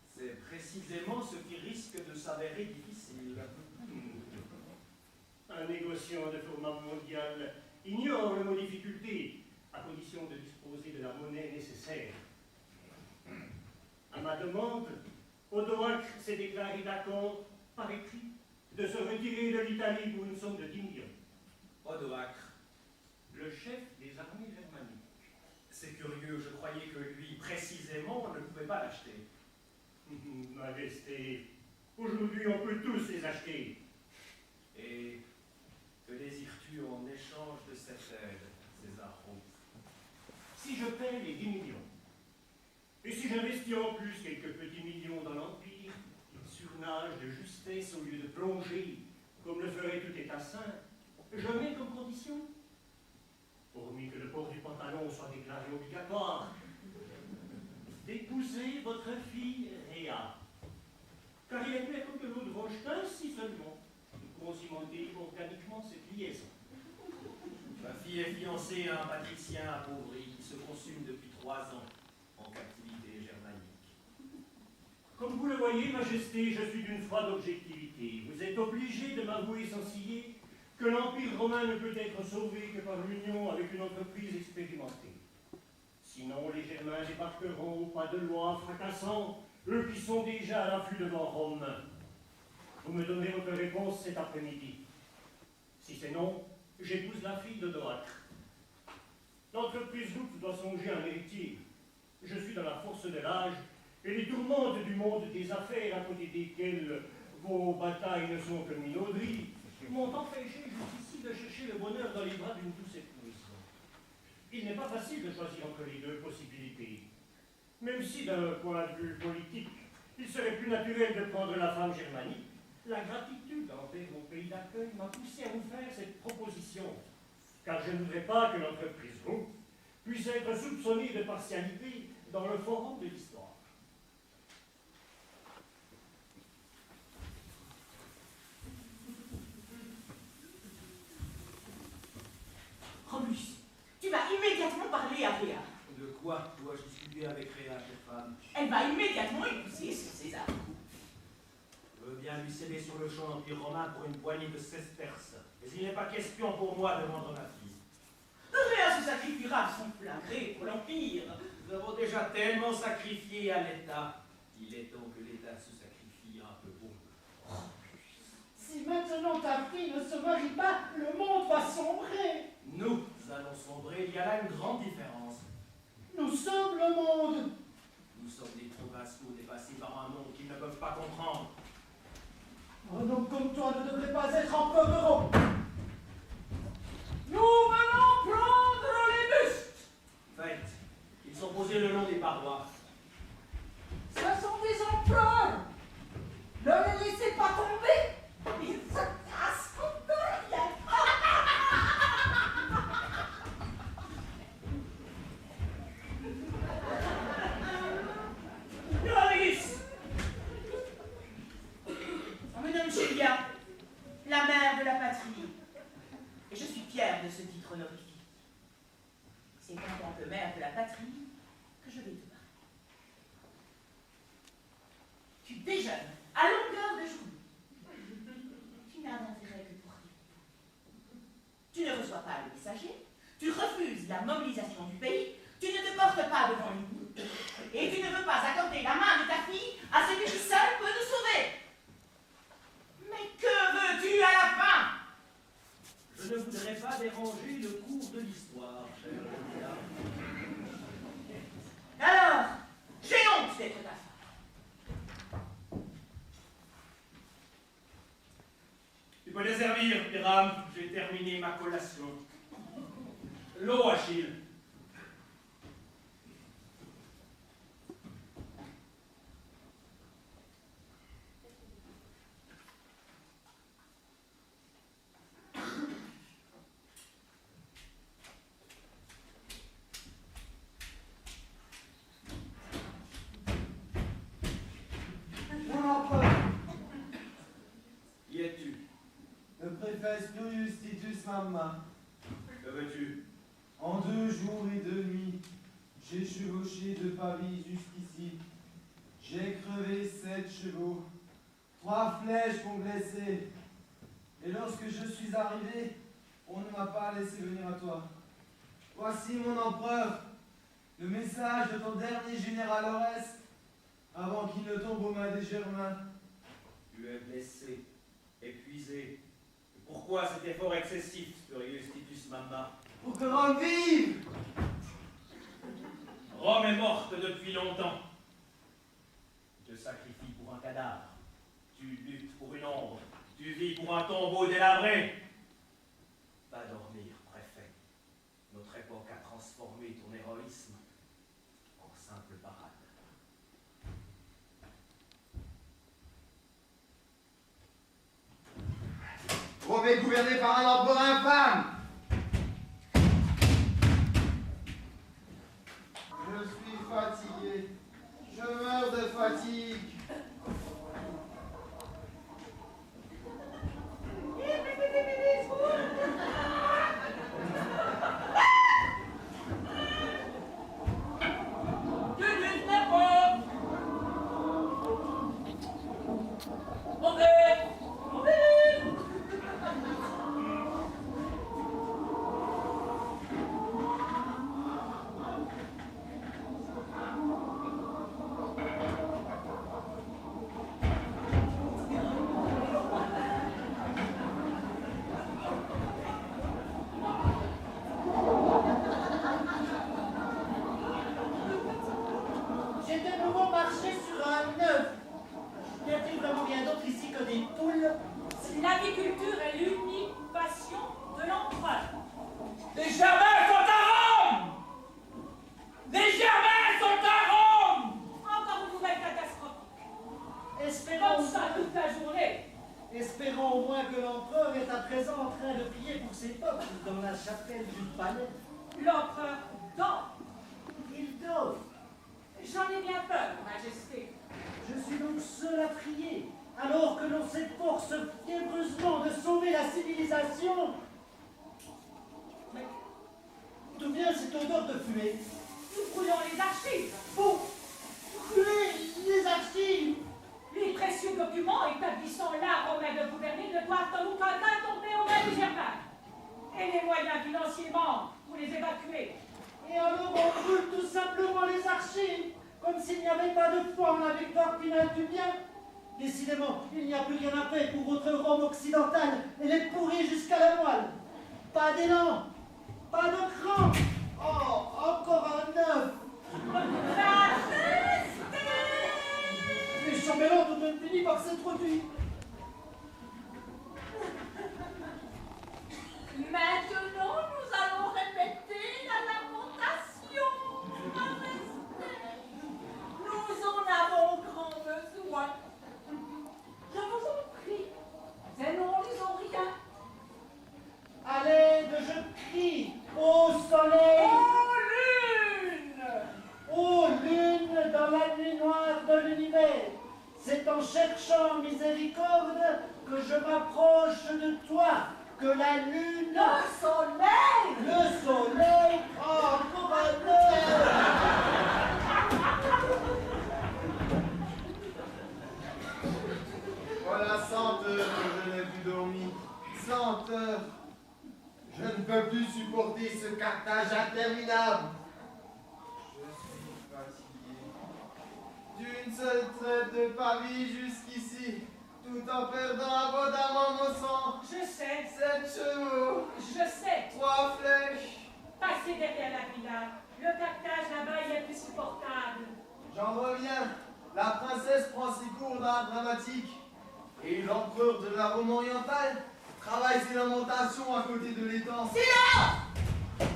C'est précisément ce qui risque de s'avérer difficile. Un négociant de format mondial ignore le mot difficulté, à condition de disposer de la monnaie nécessaire. À ma demande, Odoacre s'est déclaré d'accord, par écrit, de se retirer de l'Italie pour une somme de 10 millions. Odoacre. Le chef des armées germaniques. C'est curieux, je croyais que lui, précisément, on ne pouvait pas l'acheter. Majesté, aujourd'hui on peut tous les acheter. Et que désires-tu en échange de cette aide, César Rouf? Si je paie les 10 millions, et si j'investis en plus quelques petits millions dans l'Empire, qui surnage de justesse au lieu de plonger, comme le ferait tout État saint, je mets comme condition, hormis que le port du pantalon soit déclaré obligatoire, d'épouser votre fille Réa. Car il est clair comme de l'eau de roche, ainsi seulement, nous pourrons cimenter organiquement cette liaison. Ma fille est fiancée à un patricien appauvri qui se consume depuis 3 ans en captivité germanique. Comme vous le voyez, Majesté, je suis d'une froide objectivité. vérité. Vous êtes obligé de m'avouer sans ciller que l'Empire romain ne peut être sauvé que par l'union avec une entreprise expérimentée. Sinon, les Germains débarqueront, pas de loi, fracassant, eux qui sont déjà à l'affût devant Rome. Vous me donnerez votre réponse cet après-midi. Si c'est non, j'épouse la fille de Doacre. L'entreprise Loop doit songer à un héritier. Je suis dans la force de l'âge et les tourmentes du monde des affaires à côté desquelles vos batailles ne sont que minauderies m'ont empêché jusqu'ici de chercher le bonheur dans les bras d'une douce épouse. Il n'est pas facile de choisir entre les deux possibilités. Même si, d'un point de vue politique, il serait plus naturel de prendre la femme germanique, la gratitude envers mon pays d'accueil m'a poussé à vous faire cette proposition, car je ne voudrais pas que l'entreprise Loop puisse être soupçonnée de partialité dans le forum de l'histoire. Romulus, tu vas immédiatement parler à Réa. De quoi dois-je discuter avec Réa, cette femme? Elle va immédiatement épouser sur César. Je veux bien lui céder sur le champ l'Empire romain pour une poignée de sesterces. Mais il n'est pas question pour moi de vendre ma fille. Réa se sacrifiera de son plein gré pour l'Empire. Nous avons déjà tellement sacrifié à l'État. Il est temps que l'État se sacrifie un peu pour nous. Si maintenant ta fille ne se marie pas, le monde va sombrer. Nous allons sombrer, il y a là une grande différence. Nous sommes le monde. Nous sommes des Trouvascos dépassés par un monde qu'ils ne peuvent pas comprendre. Un homme comme toi ne devrait pas être empereur de Rome. Nous venons prendre les bustes. Faites, ils sont posés le long des parois. Ce sont des empereurs. Ne les laissez pas tomber. Ils se cassent contre rien. Romulus! On me nomme Julia, la mère de la patrie. Et je suis fière de ce titre honorifique. C'est en tant que mère de la patrie que je vais te parler. Tu déjeunes à longueur de journée. Tu n'as d'intérêt que pour tes. Tu ne reçois pas le messager, tu refuses la mobilisation du pays, tu ne te portes pas devant l'ennemi, et tu ne veux pas accorder la main de ta fille à celui qui seul peut nous sauver. Mais que veux-tu à la fin? Je ne voudrais pas déranger le cours de l'histoire, cher Julia. Alors, j'ai honte d'être ta femme. Tu peux les servir, Hiram. J'ai terminé ma collation. L'eau, Achille. Mon empereur, Qui es-tu? le préfet Spurius Titus Mamma. Que veux-tu? En 2 jours et 2 nuits, j'ai chevauché de Paris jusqu'ici. J'ai crevé 7 chevaux. 3 flèches m'ont blessé. Et lorsque je suis arrivé, on ne m'a pas laissé venir à toi. Voici, mon empereur, le message de ton dernier général Oreste, avant qu'il ne tombe aux mains des Germains. Tu es blessé, épuisé. Et pourquoi cet effort excessif, Spurius Titus Mamma? Pour que Rome vive! Rome est morte depuis longtemps. Tu te sacrifies pour un cadavre. Tu luttes pour une ombre. Tu vis pour un tombeau délabré. Va dormir, préfet. Notre époque a transformé ton héroïsme en simple parade. Rome est gouvernée par un empereur infâme! Je suis fatigué. Je meurs de fatigue. Montez! l'agriculture est l'unique passion de l'empereur. Les Germains sont à Rome! Les Germains sont à Rome! Encore une nouvelle catastrophe. Espérons, Comme ça toute la journée. espérons au moins que l'empereur est à présent en train de prier pour ses peuples dans la chapelle du palais. L'empereur dort. Il dort. J'en ai bien peur, Majesté. Je suis donc seul à prier, alors que l'on s'efforce fiévreusement de sauver la civilisation. Mais d'où vient cette odeur de fumée? Nous brûlons les archives. Vous brûlez les archives? Les précieux documents établissant l'art romain de gouverner ne doivent en aucun cas tomber aux mains des Germains. Et les moyens financièrement pour les évacuer. Et alors on brûle tout simplement les archives, comme s'il n'y avait pas de foi en la victoire finale du bien. Décidément, il n'y a plus rien à faire pour votre Rome occidentale. Elle est pourrie jusqu'à la moelle. Pas d'élan, pas de cran. Oh, encore un œuf. Les chambellans ont même fini par s'introduire. Maintenant, nous allons répéter la lamentation. Nous en avons grand besoin. Je vous en prie, ces noms ne sont rien. À l'aide, je crie, ô soleil, ô lune dans la nuit noire de l'univers. C'est en cherchant miséricorde que je m'approche de toi, que la lune... Le soleil, oh, commandeur. Voilà 100 heures que je n'ai plus dormi. 100 heures. Je ne peux plus supporter ce cartage interminable. Je suis fatigué. D'une seule traite de Paris jusqu'ici, tout en perdant abondamment mon sang. Je sais. 7 chevaux. Je sais. 3 flèches. Passez derrière la villa. Le cartage là-bas, il est plus supportable. J'en reviens. La princesse prend ses cours d'art dramatique. Et l'empereur de la Rome orientale travaille ses lamentations à côté de l'étang. Silence!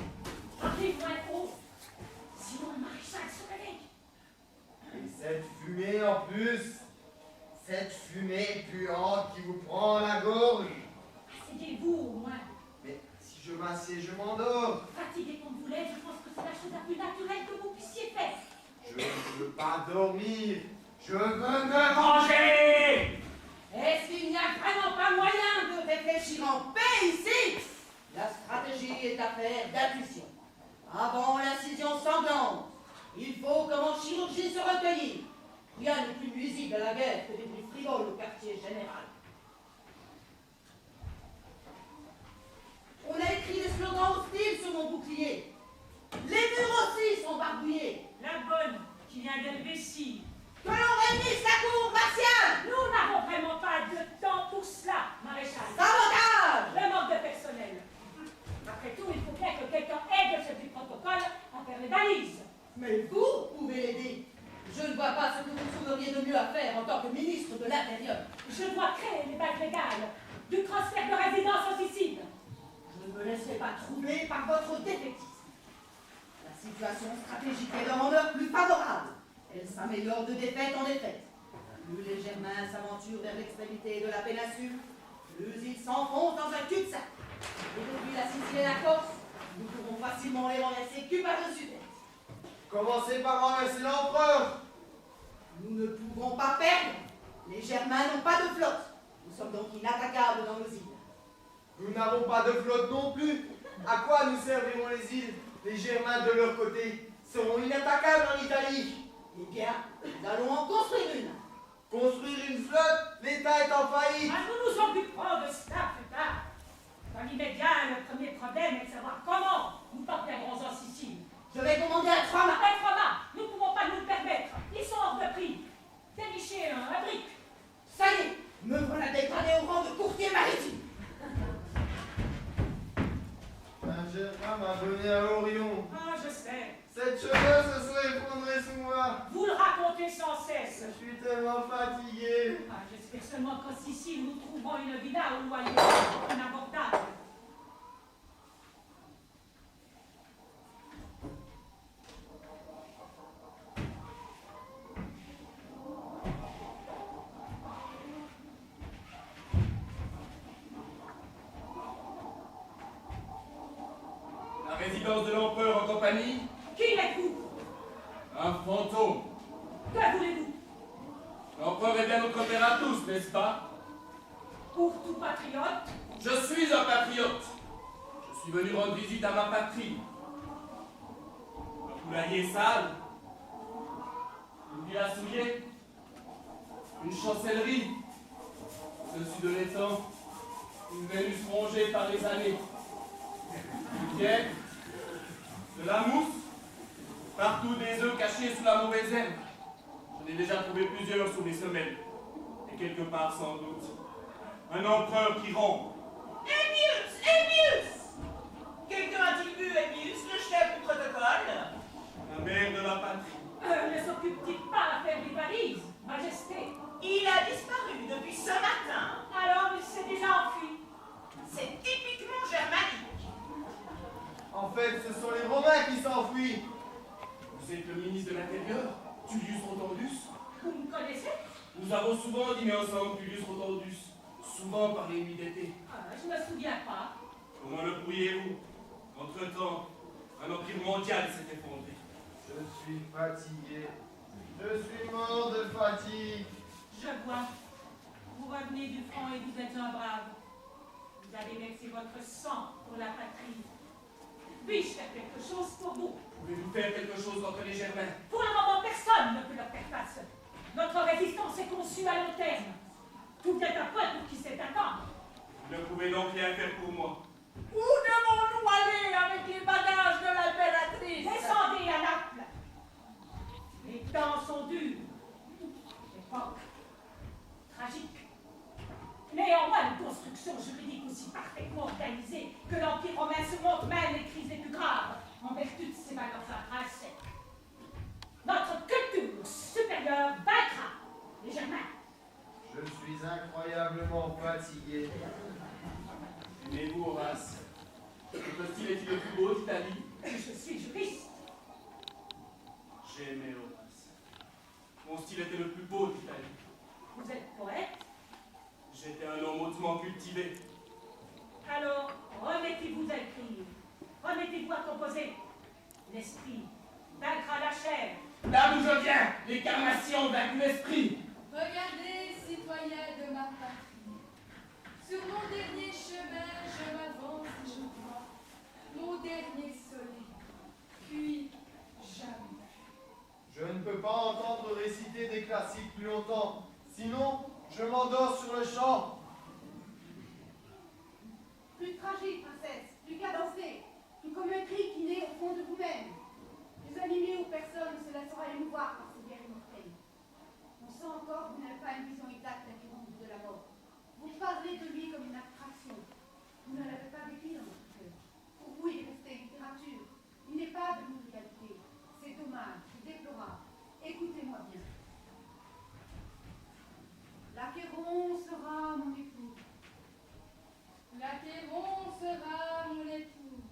Parlez moins haut. Sinon le maréchal se réveille. Et cette fumée en plus, cette fumée puante qui vous prend la gorge. Asseyez-vous au moins. Mais si je m'assieds, je m'endors. Fatigué comme vous l'êtes, je pense que c'est la chose la plus naturelle que vous puissiez faire. Je ne veux pas dormir. Je veux me venger. Est-ce qu'il n'y a vraiment pas moyen de réfléchir en paix ici? La stratégie est affaire d'intuition. Avant l'incision sanglante, il faut comme en chirurgie se recueillir. Rien n'est plus nuisible à la guerre que des bruits frivoles au quartier général. On a écrit des slogans hostiles sur mon bouclier. Les murs aussi sont barbouillés. La bonne qui vient d'Helvétie. Que l'on réunisse la cour martiale. Nous n'avons vraiment pas de temps pour cela, maréchal. Sabotage! Le manque de personnel. Après tout, il faut bien que quelqu'un aide le chef du protocole à faire les balises. Mais vous pouvez l'aider. Je ne vois pas ce que vous trouveriez de mieux à faire en tant que ministre de l'Intérieur. Je dois créer les bases légales du transfert de résidence en Sicile. Je ne me laisserai pas troubler par votre défaitisme. La situation stratégique est de rendeur plus favorable. Elle s'améliore de défaite en défaite. Plus les Germains s'aventurent vers l'extrémité de la péninsule, plus ils s'enfoncent dans un cul-de-sac. Et depuis la Sicile et la Corse, nous pourrons facilement les renverser cul par-dessus tête. Commencez par renverser l'empereur. Nous ne pouvons pas perdre. Les Germains n'ont pas de flotte. Nous sommes donc inattaquables dans nos îles. Nous n'avons pas de flotte non plus. À quoi nous serviront les îles? Les Germains de leur côté seront inattaquables en Italie. Eh bien, nous allons en construire une. Construire une flotte? L'État est en faillite. Ah, nous nous occuperons de cela plus tard. Dans l'immédiat, le premier problème est de savoir comment nous parviendrons en Sicile. Je vais commander un 3-mâts. Un 3-mâts, nous ne pouvons pas nous le permettre. Ils sont hors de prix. Dénichez un brique. Ça y est, me voilà dégradé au rang de courtier maritime. Un Germain m'a donné à Orion. Ah, je sais. Cette cheveux se serait effondrée sous moi. Vous le racontez sans cesse. Je suis tellement fatigué. Ah, j'espère seulement qu'en Sicile, nous trouverons une villa au loyer inabordable. La résidence de l'empereur en compagnie? Qui êtes-vous? Un fantôme. Que voulez-vous? L'empereur est bien notre père à tous, n'est-ce pas? Pour tout patriote? Je suis un patriote. Je suis venu rendre visite à ma patrie. Un poulailler sale, une villa souillée, une chancellerie, au-dessus de l'étang, une Vénus rongée par les années, du bière, de la mousse, partout des œufs cachés sous la mauvaise herbe. J'en ai déjà trouvé plusieurs sous mes semelles, et quelque part sans doute, un empereur qui rompt. Émius! Émius! Quelqu'un a-t-il vu Émius, le chef du protocole? La mère de la patrie. Ne s'occupe-t-il pas à faire des valises, Majesté? Il a disparu depuis ce matin. Alors il s'est déjà enfui. C'est typiquement germanique. En fait, ce sont les Romains qui s'enfuient. Vous êtes le ministre de l'Intérieur, Tullius Rotondus? Vous me connaissez? Nous avons souvent dîné ensemble, Tullius Rotondus. Souvent par les nuits d'été. Je ne me souviens pas. Comment le pourriez-vous? Entre-temps, un empire mondial s'est effondré. Je suis fatigué. Je suis mort de fatigue. Je vois. Vous revenez du front et vous êtes un brave. Vous avez versé votre sang pour la patrie. Puis-je faire quelque chose pour vous? Pouvez-vous faire quelque chose contre les Germains? Pour le moment, personne ne peut leur faire face. Notre résistance est conçue à long terme. Tout est à point pour qui sait attendre. Vous ne pouvez donc rien faire pour moi. Où devons-nous aller avec les bagages de l'impératrice? Descendez à Naples. Les temps sont durs. L'époque tragique. Néanmoins, une construction juridique aussi parfaitement organisée que l'Empire romain se montre même les crises les plus graves en vertu de ses valeurs intrinsèques. Notre culture supérieure vaincra les Germains. Je suis incroyablement fatigué. Aimez-vous Horace? Votre style est-il le plus beau d'Italie? Je suis juriste. J'ai aimé Horace. Mon style était le plus beau d'Italie. Vous êtes poète? J'étais un homme hautement cultivé. Alors, remettez-vous à écrire. Remettez-vous à composer. L'esprit vaincra la chair. Là d'où je viens, les carnations vainquent l'esprit. Regardez, citoyens de ma patrie, sur mon dernier chemin, je m'avance et je vois mon dernier soleil, puis jamais. Je ne peux pas entendre réciter des classiques plus longtemps. Sinon, je m'endors sur le champ. Plus tragique, princesse, plus cadencé, tout comme un cri qui naît au fond de vous-même. Plus animé où personne ne se laissera émouvoir par ces guerres mortelles. On sent encore que vous n'avez pas une vision exacte de la mort. Vous parlez de lui comme une abstraction. Vous ne l'avez pas vécu dans votre cœur. Pour vous, il est resté littérature. Il n'est pas devenu réalité. C'est dommage, c'est déplorable. Écoutez-moi bien. L'Achéron sera mon époux. L'Achéron sera mon époux.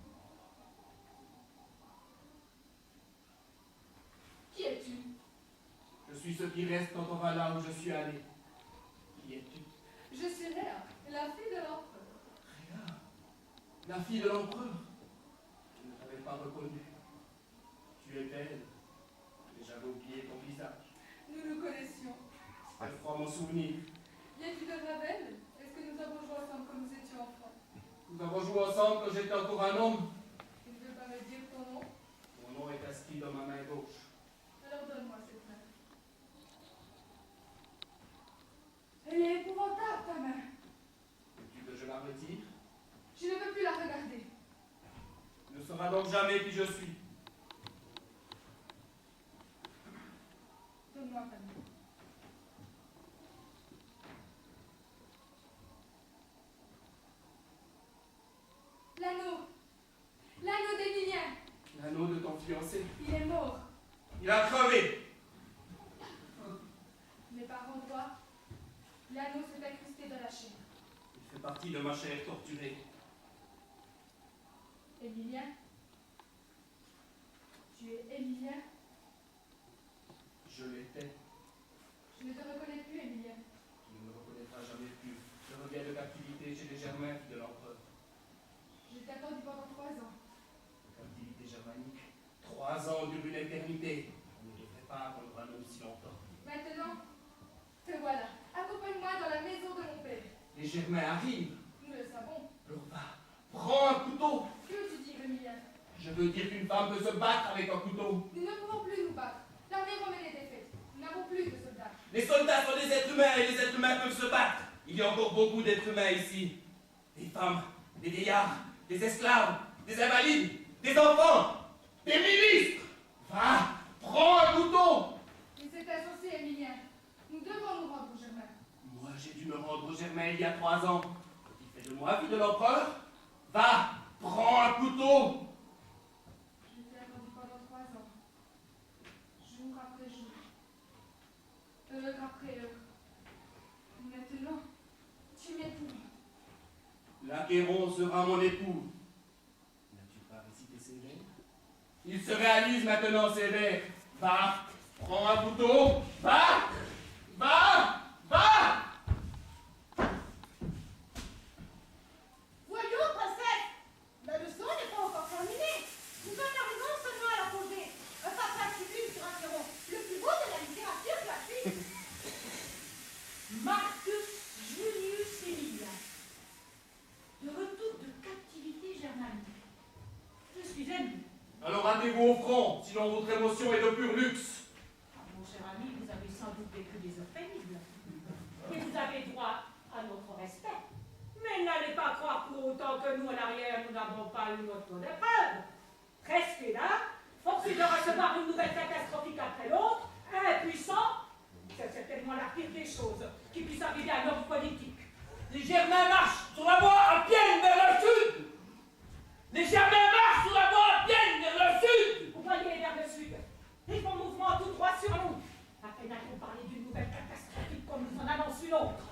Qui es-tu? Je suis ce qui reste quand on va là où je suis allé. Qui es-tu? Je suis Réa, la fille de l'empereur. Réa, la fille de l'empereur. Je ne t'avais pas reconnue. Tu es belle, et j'avais oublié ton visage. Nous nous connaissions. Je crois m'en souvenir. Viens-tu de Ravel? Est-ce que nous avons joué ensemble quand nous étions enfants? Nous avons joué ensemble quand j'étais encore un homme. Tu ne veux pas me dire ton nom? Mon nom est inscrit dans ma main gauche. Alors donne-moi cette main. Elle est épouvantable, ta main. Veux-tu que je la retire? Je ne veux plus la regarder. Ne saura donc jamais qui je suis. Donne-moi ta main. L'anneau. L'anneau d'Émilien. L'anneau de ton fiancé. Il est mort. Il a crevé. partie de ma chair torturée. Émilien? Tu es Émilien? Je l'étais. Je ne te reconnais plus, Émilien. Tu ne me reconnaîtras jamais plus. Je reviens de captivité chez les Germains, fille de l'empereur. Je t'ai attendu pendant 3 ans. Captivité germanique. 3 ans dure une éternité. On ne devrait pas attendre un homme si longtemps. Maintenant, te voilà. Accompagne-moi dans la maison de mon père. Les Germains arrivent. Nous le savons. Alors va, prends un couteau. Que veux-tu dire, Émilien? Je veux dire qu'une femme peut se battre avec un couteau. Nous ne pouvons plus nous battre. L'armée romaine est défaite. Nous n'avons plus de soldats. Les soldats sont des êtres humains et les êtres humains peuvent se battre. Il y a encore beaucoup d'êtres humains ici. Des femmes, des vieillards, des esclaves, des invalides, des enfants, des ministres. Va, prends un couteau. Mais c'est insensé, Émilien. Nous devons nous rendre aux Germains. Moi, j'ai dû me rendre aux Germains il y a 3 ans. Il fait de moi, fille de l'empereur. Va, prends un couteau. Je t'ai attendu pendant 3 ans. Jour après jour. Heure après heure. Maintenant, tu m'épouses. L'Achéron sera mon époux. N'as-tu pas récité ces vers? Il se réalise maintenant ces vers. Va, prends un couteau. Va, va, va. Voyons, princesse, la leçon n'est pas encore terminée. Nous en arrivons seulement à l'apogée. Un passage sublime sur Achéron, le plus beau de la littérature classique. Marcus Junius Émilien, de retour de captivité germanique. Je suis ému. Alors hâtez-vous au front, sinon votre émotion est de pur luxe. Mon cher ami, vous avez sans doute vécu des heures pénibles. Et vous avez droit à notre respect. Mais n'allez pas croire pour autant que nous, en arrière, nous n'avons pas eu notre tour d'épreuve. Restez là, forcés de recevoir une nouvelle catastrophique après l'autre, impuissants. C'est certainement la pire des choses qui puisse arriver à un homme politique. Les Germains marchent sur la voie à pied vers le sud. Les Germains marchent sur la voie à pied vers le sud. Vous voyez vers le sud. Ils font mouvement tout droit sur nous. À peine a-t-on parlé d'une nouvelle catastrophe qu'on nous en annonce une autre.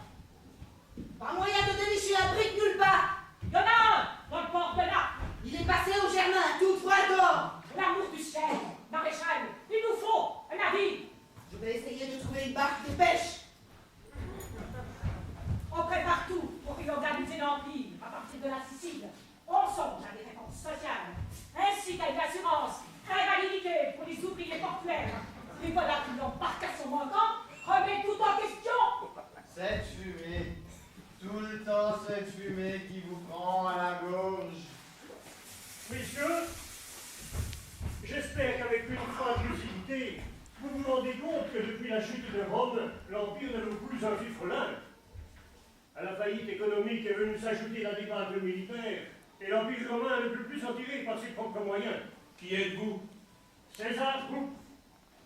Pas moyen de dénicher un brick nulle part. Il y en a un dans le port de Naples. Il est passé aux Germains, tout froid d'or. L'amour du ciel, maréchal, il nous faut un navire. Je vais essayer de trouver une barque de pêche. On prépare tout pour réorganiser l'Empire à partir de la Sicile. On songe à des réponses sociales, ainsi qu'à une assurance, invalidité pour les ouvriers portuaires. Et voilà qu'une embarcation manquante remet tout en question. Cette fumée, tout le temps cette fumée qui vous prend à la gorge. Messieurs, j'espère qu'avec une fois de lucidité, vous vous rendez compte que depuis la chute de Rome, l'Empire ne vaut plus un fifrelin. À la faillite économique est venue s'ajouter la débâcle militaire, et l'Empire romain ne peut plus s'en tirer par ses propres moyens. Qui êtes-vous? César Roup,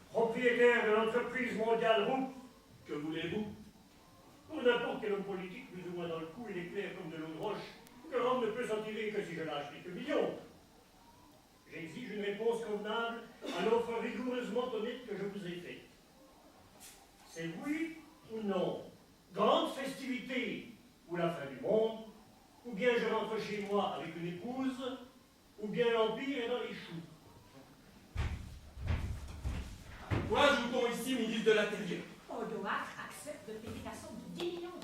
propriétaire de l'entreprise mondiale Roup. Que voulez-vous? Pour n'importe quel homme politique, plus ou moins dans le coup, il est clair comme de l'eau de roche que Rome ne peut s'en tirer que si je lâche quelques millions. J'exige une réponse convenable à l'offre rigoureusement honnête que je vous ai faite. C'est oui ou non? Grande festivité ou la fin du monde? Ou bien je rentre chez moi avec une épouse? Ou bien l'Empire est dans les choux? Pourquoi joue-t-on ici, ministre de l'Intérieur? Odoac accepte de payer la somme de 10 millions.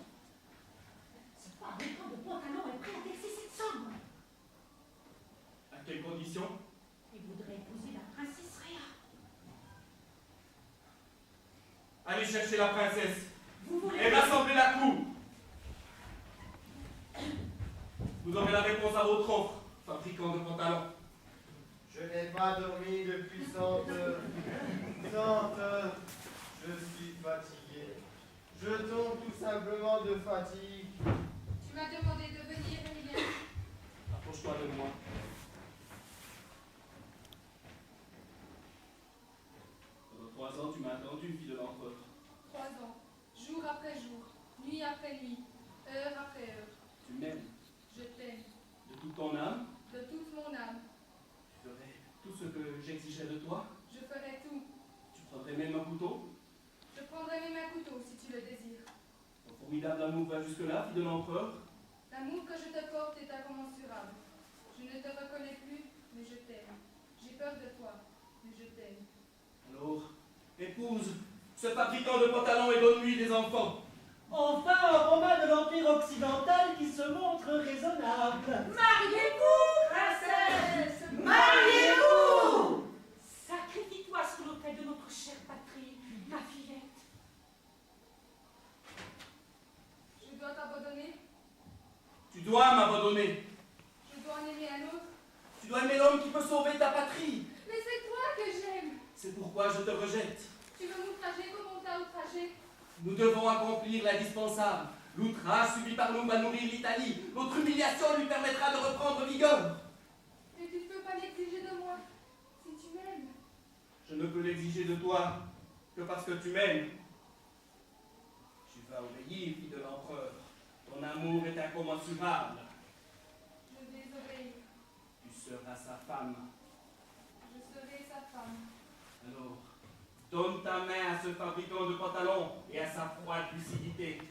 Ce fabricant de pantalons est prêt à verser cette somme. À quelles conditions? Il voudrait épouser la princesse Réa. Allez chercher la princesse. Vous voulez... Et rassembler la cour. Vous aurez la réponse à votre offre, fabricant de pantalons. Je n'ai pas dormi depuis 100 heures. 100 heures. Je suis fatigué. Je tombe tout simplement de fatigue. Tu m'as demandé de venir, Émilien. Approche-toi de moi. Pendant 3 ans, tu m'as attendu, fille de l'empereur. 3 ans. Jour après jour. Nuit après nuit. Heure après heure. Tu m'aimes Je t'aime. de toute ton âme. De toute mon âme. Tu ferais tout ce que j'exigerais de toi. Je ferai tout. Tu prendrais même un couteau. Je prendrai même un couteau si tu le désires. Ton formidable amour va jusque-là, fille de l'empereur. L'amour t'aime. Alors, épouse ce fabricant de pantalons et donne-lui des enfants. Enfin, un romain de l'Empire occidental qui se montre raisonnable. Mariez-vous, princesse! Mariez-vous! Sacrifie-toi sur l'autel de notre chère patrie, ma fillette. Je dois t'abandonner. Tu dois m'abandonner. Je dois en aimer un autre. Tu dois aimer l'homme qui peut sauver ta patrie. Mais c'est toi que j'aime. C'est pourquoi je te rejette. Tu veux m'outrager comme on t'a outragé. Nous devons accomplir l'indispensable. L'outrage subi par nous va nourrir l'Italie. Notre humiliation lui permettra de reprendre vigueur. Et tu ne peux pas l'exiger de moi. Si tu m'aimes. Je ne peux l'exiger de toi que parce que tu m'aimes. Tu vas obéir, fille de l'empereur. Ton amour est incommensurable. Je vais obéir. Tu seras sa femme. Je serai sa femme. Alors, donne ta main à ce fabricant de pantalons et à sa froide lucidité.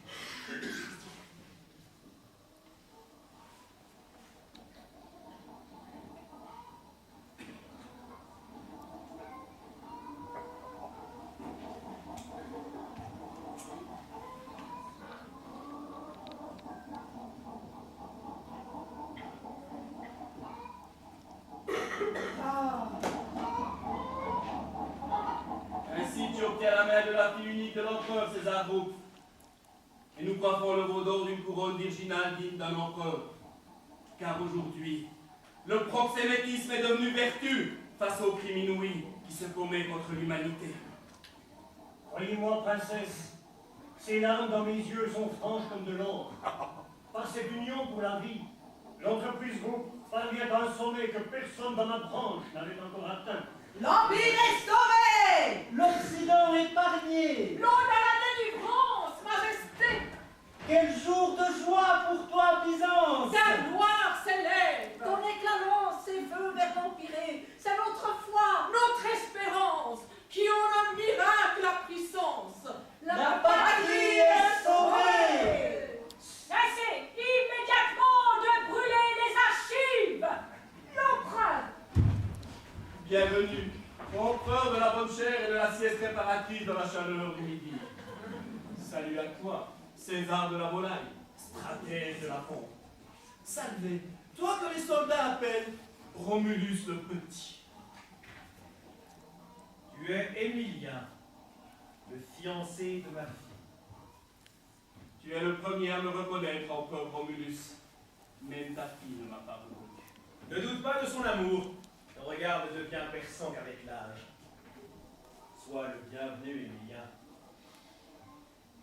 Ainsi tu obtiens la main de la fille unique de l'empereur César Groupe. Et nous coiffons le veau d'or d'une couronne virginale digne d'un empereur. Car aujourd'hui, le proxénétisme est devenu vertu face au crime inouï qui se commet contre l'humanité. Croyez-moi, princesse, ces larmes dans mes yeux sont franches comme de l'or. Par cette union pour la vie, l'entreprise groupe parvient à un sommet que personne dans ma branche n'avait encore atteint. L'Empire est sauvé! L'Occident épargné! L'on a la délivrance, majesté! Quel jour de joie pour toi, Byzance! Ta gloire s'élève! Ton éclat s'éveut vers l'Empiré. C'est notre foi, Notre espérance, qui en un miracle la puissance! La patrie est sauvée! Cessez immédiatement de brûler les archives! L'empereur! Bienvenue, empereur de la bonne chère et de la sieste réparatrice de la chaleur du midi. Salut à toi, César de la volaille, stratège de la pompe. Salve, toi que les soldats appellent Romulus le Petit. Tu es Émilien, le fiancé de ma fille. Tu es le premier à me reconnaître, empereur Romulus. Même ta fille ne m'a pas reconnu. Ne doute pas de son amour. Ton regard ne devient perçant qu'avec l'âge. Sois le bienvenu, Émilien.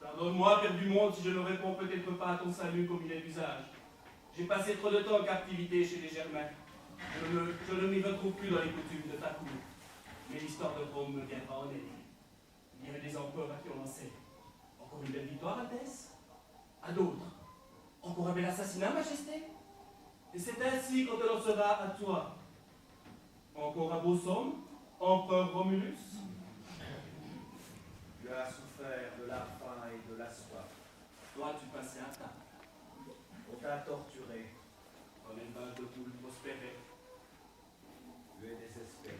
Pardonne-moi, Père du monde, si je ne réponds peut-être pas à ton salut comme il est d'usage. J'ai passé trop de temps en captivité chez les Germains. Je ne m'y retrouve plus dans les coutumes de ta cour. Mais l'histoire de Rome me viendra en aide. Il y avait des empereurs à qui on en sait. Encore une belle victoire, Altesse? À d'autres. Encore un bel assassinat, Majesté? Et c'est ainsi qu'on te lancera à toi. Encore un beau somme, empereur Romulus? Tu as souffert de la faim et de la soif. Toi, tu passais à table. On t'a torturé. Ton élevage de poules prospérait. Tu es désespéré.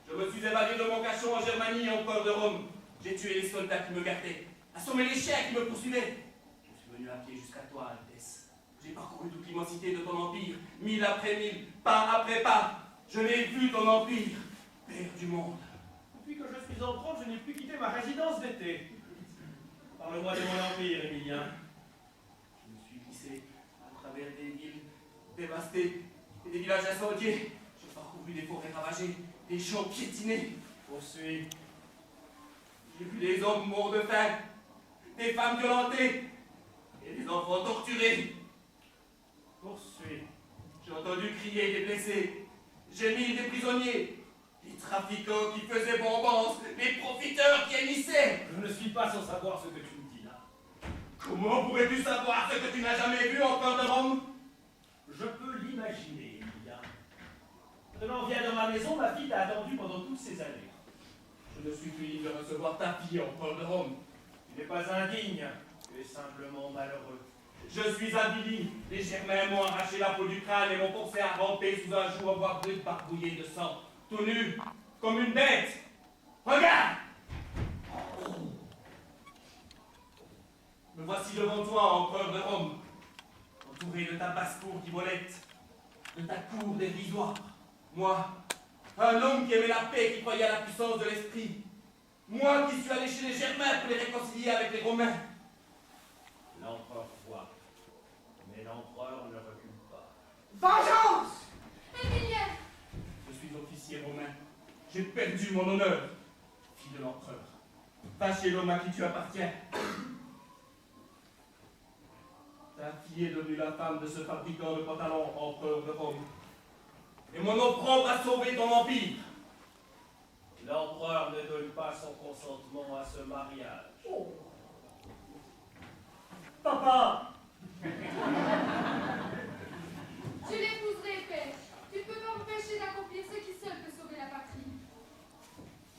Je me suis évadé de mon cachot en Germanie, empereur de Rome. J'ai tué les soldats qui me gardaient, assommé les chiens qui me poursuivaient. Je suis venu à pied jusqu'à toi, Altesse. J'ai parcouru toute l'immensité de ton empire, mille après mille, pas après pas. Je l'ai vu, ton empire, père du monde. Depuis que je suis en trône, je n'ai plus quitté ma résidence d'été. Parle-moi de mon empire, Émilien. Je me suis glissé à travers des villes dévastées et des villages incendiés. J'ai parcouru des forêts ravagées, des champs piétinés. Poursuis. J'ai vu des hommes morts de faim, des femmes violentées et des enfants torturés. Poursuis. J'ai entendu crier des blessés, gémir des prisonniers, les trafiquants qui faisaient bombance, les profiteurs qui hennissaient. Je ne suis pas sans savoir ce que tu me dis là. Comment pourrais-tu savoir ce que tu n'as jamais vu encore de Rome? Je peux l'imaginer, Émilien. Tenant viens dans ma maison, ma fille t'a attendu pendant toutes ces années. Je ne suis plus digne de recevoir ta fille, empereur de Rome. Tu n'es pas indigne, tu es simplement malheureux. Je suis avili. Les Germains m'ont arraché la peau du crâne et m'ont forcé à ramper sous un jour à bois brut barbouillé de sang. Tout nu, comme une bête. Regarde! Me voici devant toi, empereur de Rome, entouré de ta basse-cour d'Hippolyte, de ta cour dérisoire. Moi, un homme qui aimait la paix, qui croyait à la puissance de l'esprit. Moi qui suis allé chez les Germains pour les réconcilier avec les Romains. L'empereur voit, mais l'empereur ne recule pas. Vengeance! Émilien! Je suis officier romain. J'ai perdu mon honneur. Fille de l'empereur, va chez l'homme à qui tu appartiens. Ta fille est devenue la femme de ce fabricant de pantalons, empereur de Rome. Et mon opprobre a sauvé ton empire. L'empereur ne donne pas son consentement à ce mariage. Oh. Papa! Je l'épouserai, père. Tu ne peux pas m'empêcher d'accomplir ce qui seul peut sauver la patrie.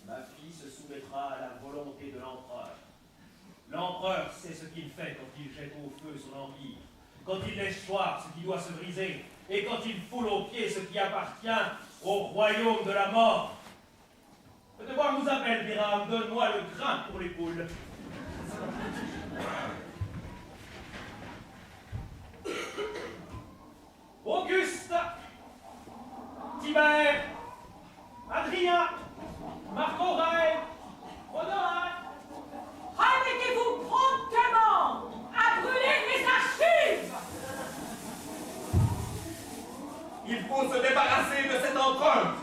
Ma fille se soumettra à la volonté de l'empereur. L'empereur sait ce qu'il fait quand il jette au feu son empire, quand il laisse choir ce qui doit se briser, et quand il foule aux pieds ce qui appartient au royaume de la mort. Le devoir nous appelle, Biram, donne-moi le grain pour les poules. Auguste, Tibère, Adrien, Marc Aurèle, Honorat. Remettez-vous promptement à brûler les archives! Il faut se débarrasser de cette empreinte.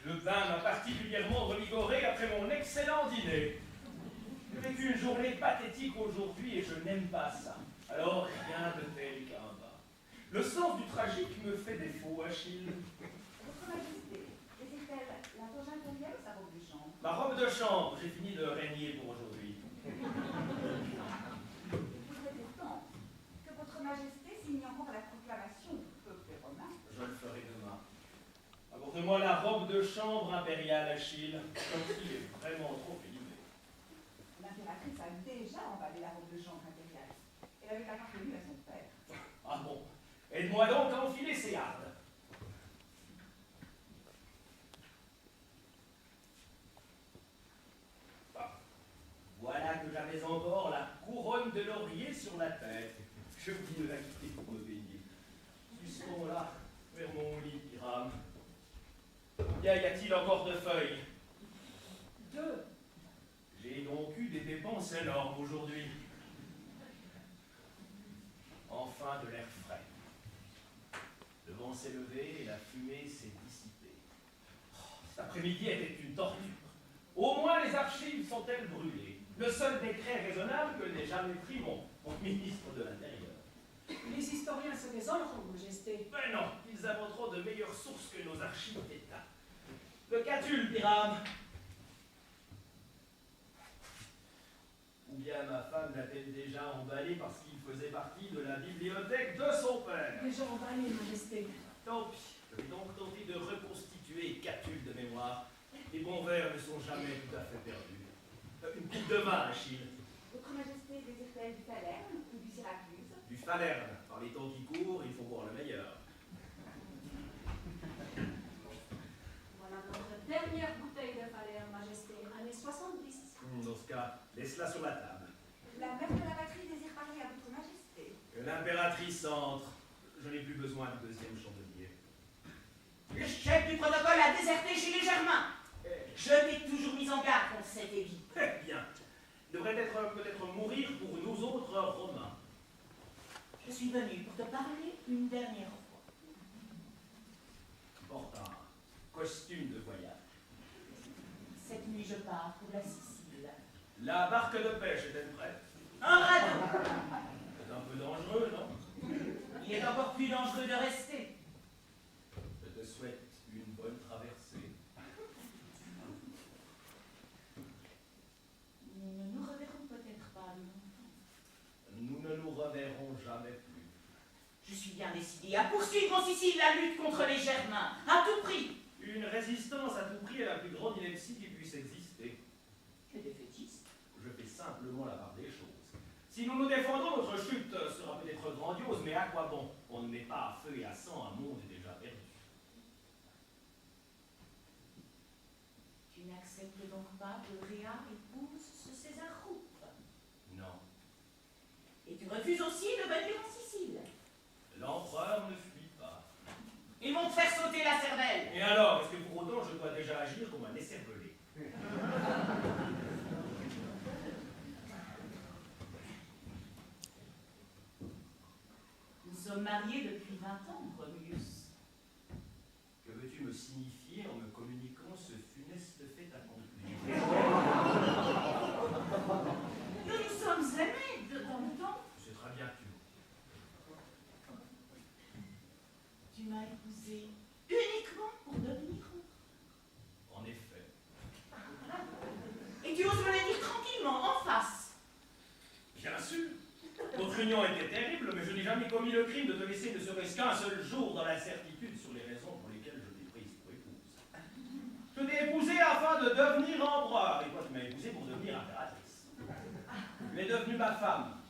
Le vin m'a particulièrement revigoré après mon excellent dîner. J'ai vécu une journée pathétique aujourd'hui et je n'aime pas ça. Alors rien de tel qu'un vin. Le sens du tragique me fait défaut, Achille. Votre Majesté, était-elle la toge impériale ou sa robe de chambre? Ma robe de chambre, j'ai fini de régner pour aujourd'hui. Il faudrait pourtant que votre Majesté signe encore la proclamation du peuple romain. Je le ferai demain. Apporte-moi la robe de chambre impériale, Achille. Celle-ci est vraiment trop élimée. L'impératrice a déjà emballé la robe de chambre impériale. Elle avait appartenu à son père. Ah bon, aide-moi donc à enfiler ces hardes. Ah, voilà que j'avais encore la couronne de laurier sur la tête. Je vous de la quitter pour me baigner. Suspends-la vers mon lit, Hiram. Combien y a-t-il encore de feuilles? 2. J'ai donc eu des dépenses énormes aujourd'hui. Enfin de l'air frais. Le vent s'est levé et la fumée s'est dissipée. Oh, cet après-midi était une torture. Au moins les archives sont-elles brûlées. Le seul décret raisonnable que n'ait jamais pris mon ministre de l'Intérieur. Les historiens se désoleront, Majesté. Ben non, ils inventeront de meilleures sources que nos archives d'État. Le Catulle, Biram. Ou bien ma femme l'a-t-elle déjà emballé parce qu'il faisait partie de la bibliothèque de son père? Déjà emballé, Majesté. Tant pis, je vais donc tenter de reconstituer Catulle de mémoire. Les bons vers ne sont jamais tout à fait perdus. Une coupe de vin, Achille. Votre Majesté désire-t-elle du Falerne ou du Syracuse? Du Falerne. Par les temps qui courent, il faut boire le meilleur. Voilà notre dernière bouteille de Falerne, Majesté, années 70. Dans ce cas, laisse-la sur la table. La mère de la patrie désire parler à votre Majesté. Que l'impératrice entre. Je n'ai plus besoin du deuxième chandelier. Le chef du protocole a déserté chez les Germains. Je t'ai toujours mis en garde contre cet édit. Eh bien, il devrait peut-être mourir pour nous autres Romains. Je suis venu pour te parler une dernière fois. Porte un costume de voyage. Cette nuit, je pars pour la Sicile. La barque de pêche est-elle prête? Un radeau. C'est un peu dangereux, non? Il est encore plus dangereux de rester. Je te souhaite une bonne traversée. en Sicile la lutte contre les Germains, à tout prix. Une résistance à tout prix est la plus grande ineptie qui puisse exister. Tu es défaitiste. Je fais simplement la part des choses. Si nous nous défendons, notre chute sera peut-être grandiose, mais à quoi bon? On ne met pas à feu et à sang un monde déjà perdu. Tu n'acceptes donc pas que Réa épouse ce César Roupe? Non. Et tu refuses aussi de venir en Sicile? L'empereur ne fuit pas. Ils vont te faire sauter la cervelle. Et alors, est-ce que pour autant je dois déjà agir comme un écervelé? Nous sommes mariés depuis 20 ans, Romulus. Que veux-tu me signifier en me communiquant ce funeste fait accompli? Nous nous sommes aimés dans le temps. C'est très bien que tu Tu m'as épousé uniquement pour devenir en effet. Et tu oses me le dire tranquillement, en face. Bien sûr. Notre union était terrible, mais je n'ai jamais commis le crime de te laisser ne serait-ce qu'un seul jour dans l'incertitude sur les raisons pour lesquelles je t'ai prise pour épouse. Je t'ai épousée afin de devenir empereur, et toi tu m'as épousée pour devenir impératrice. Tu es devenue ma femme,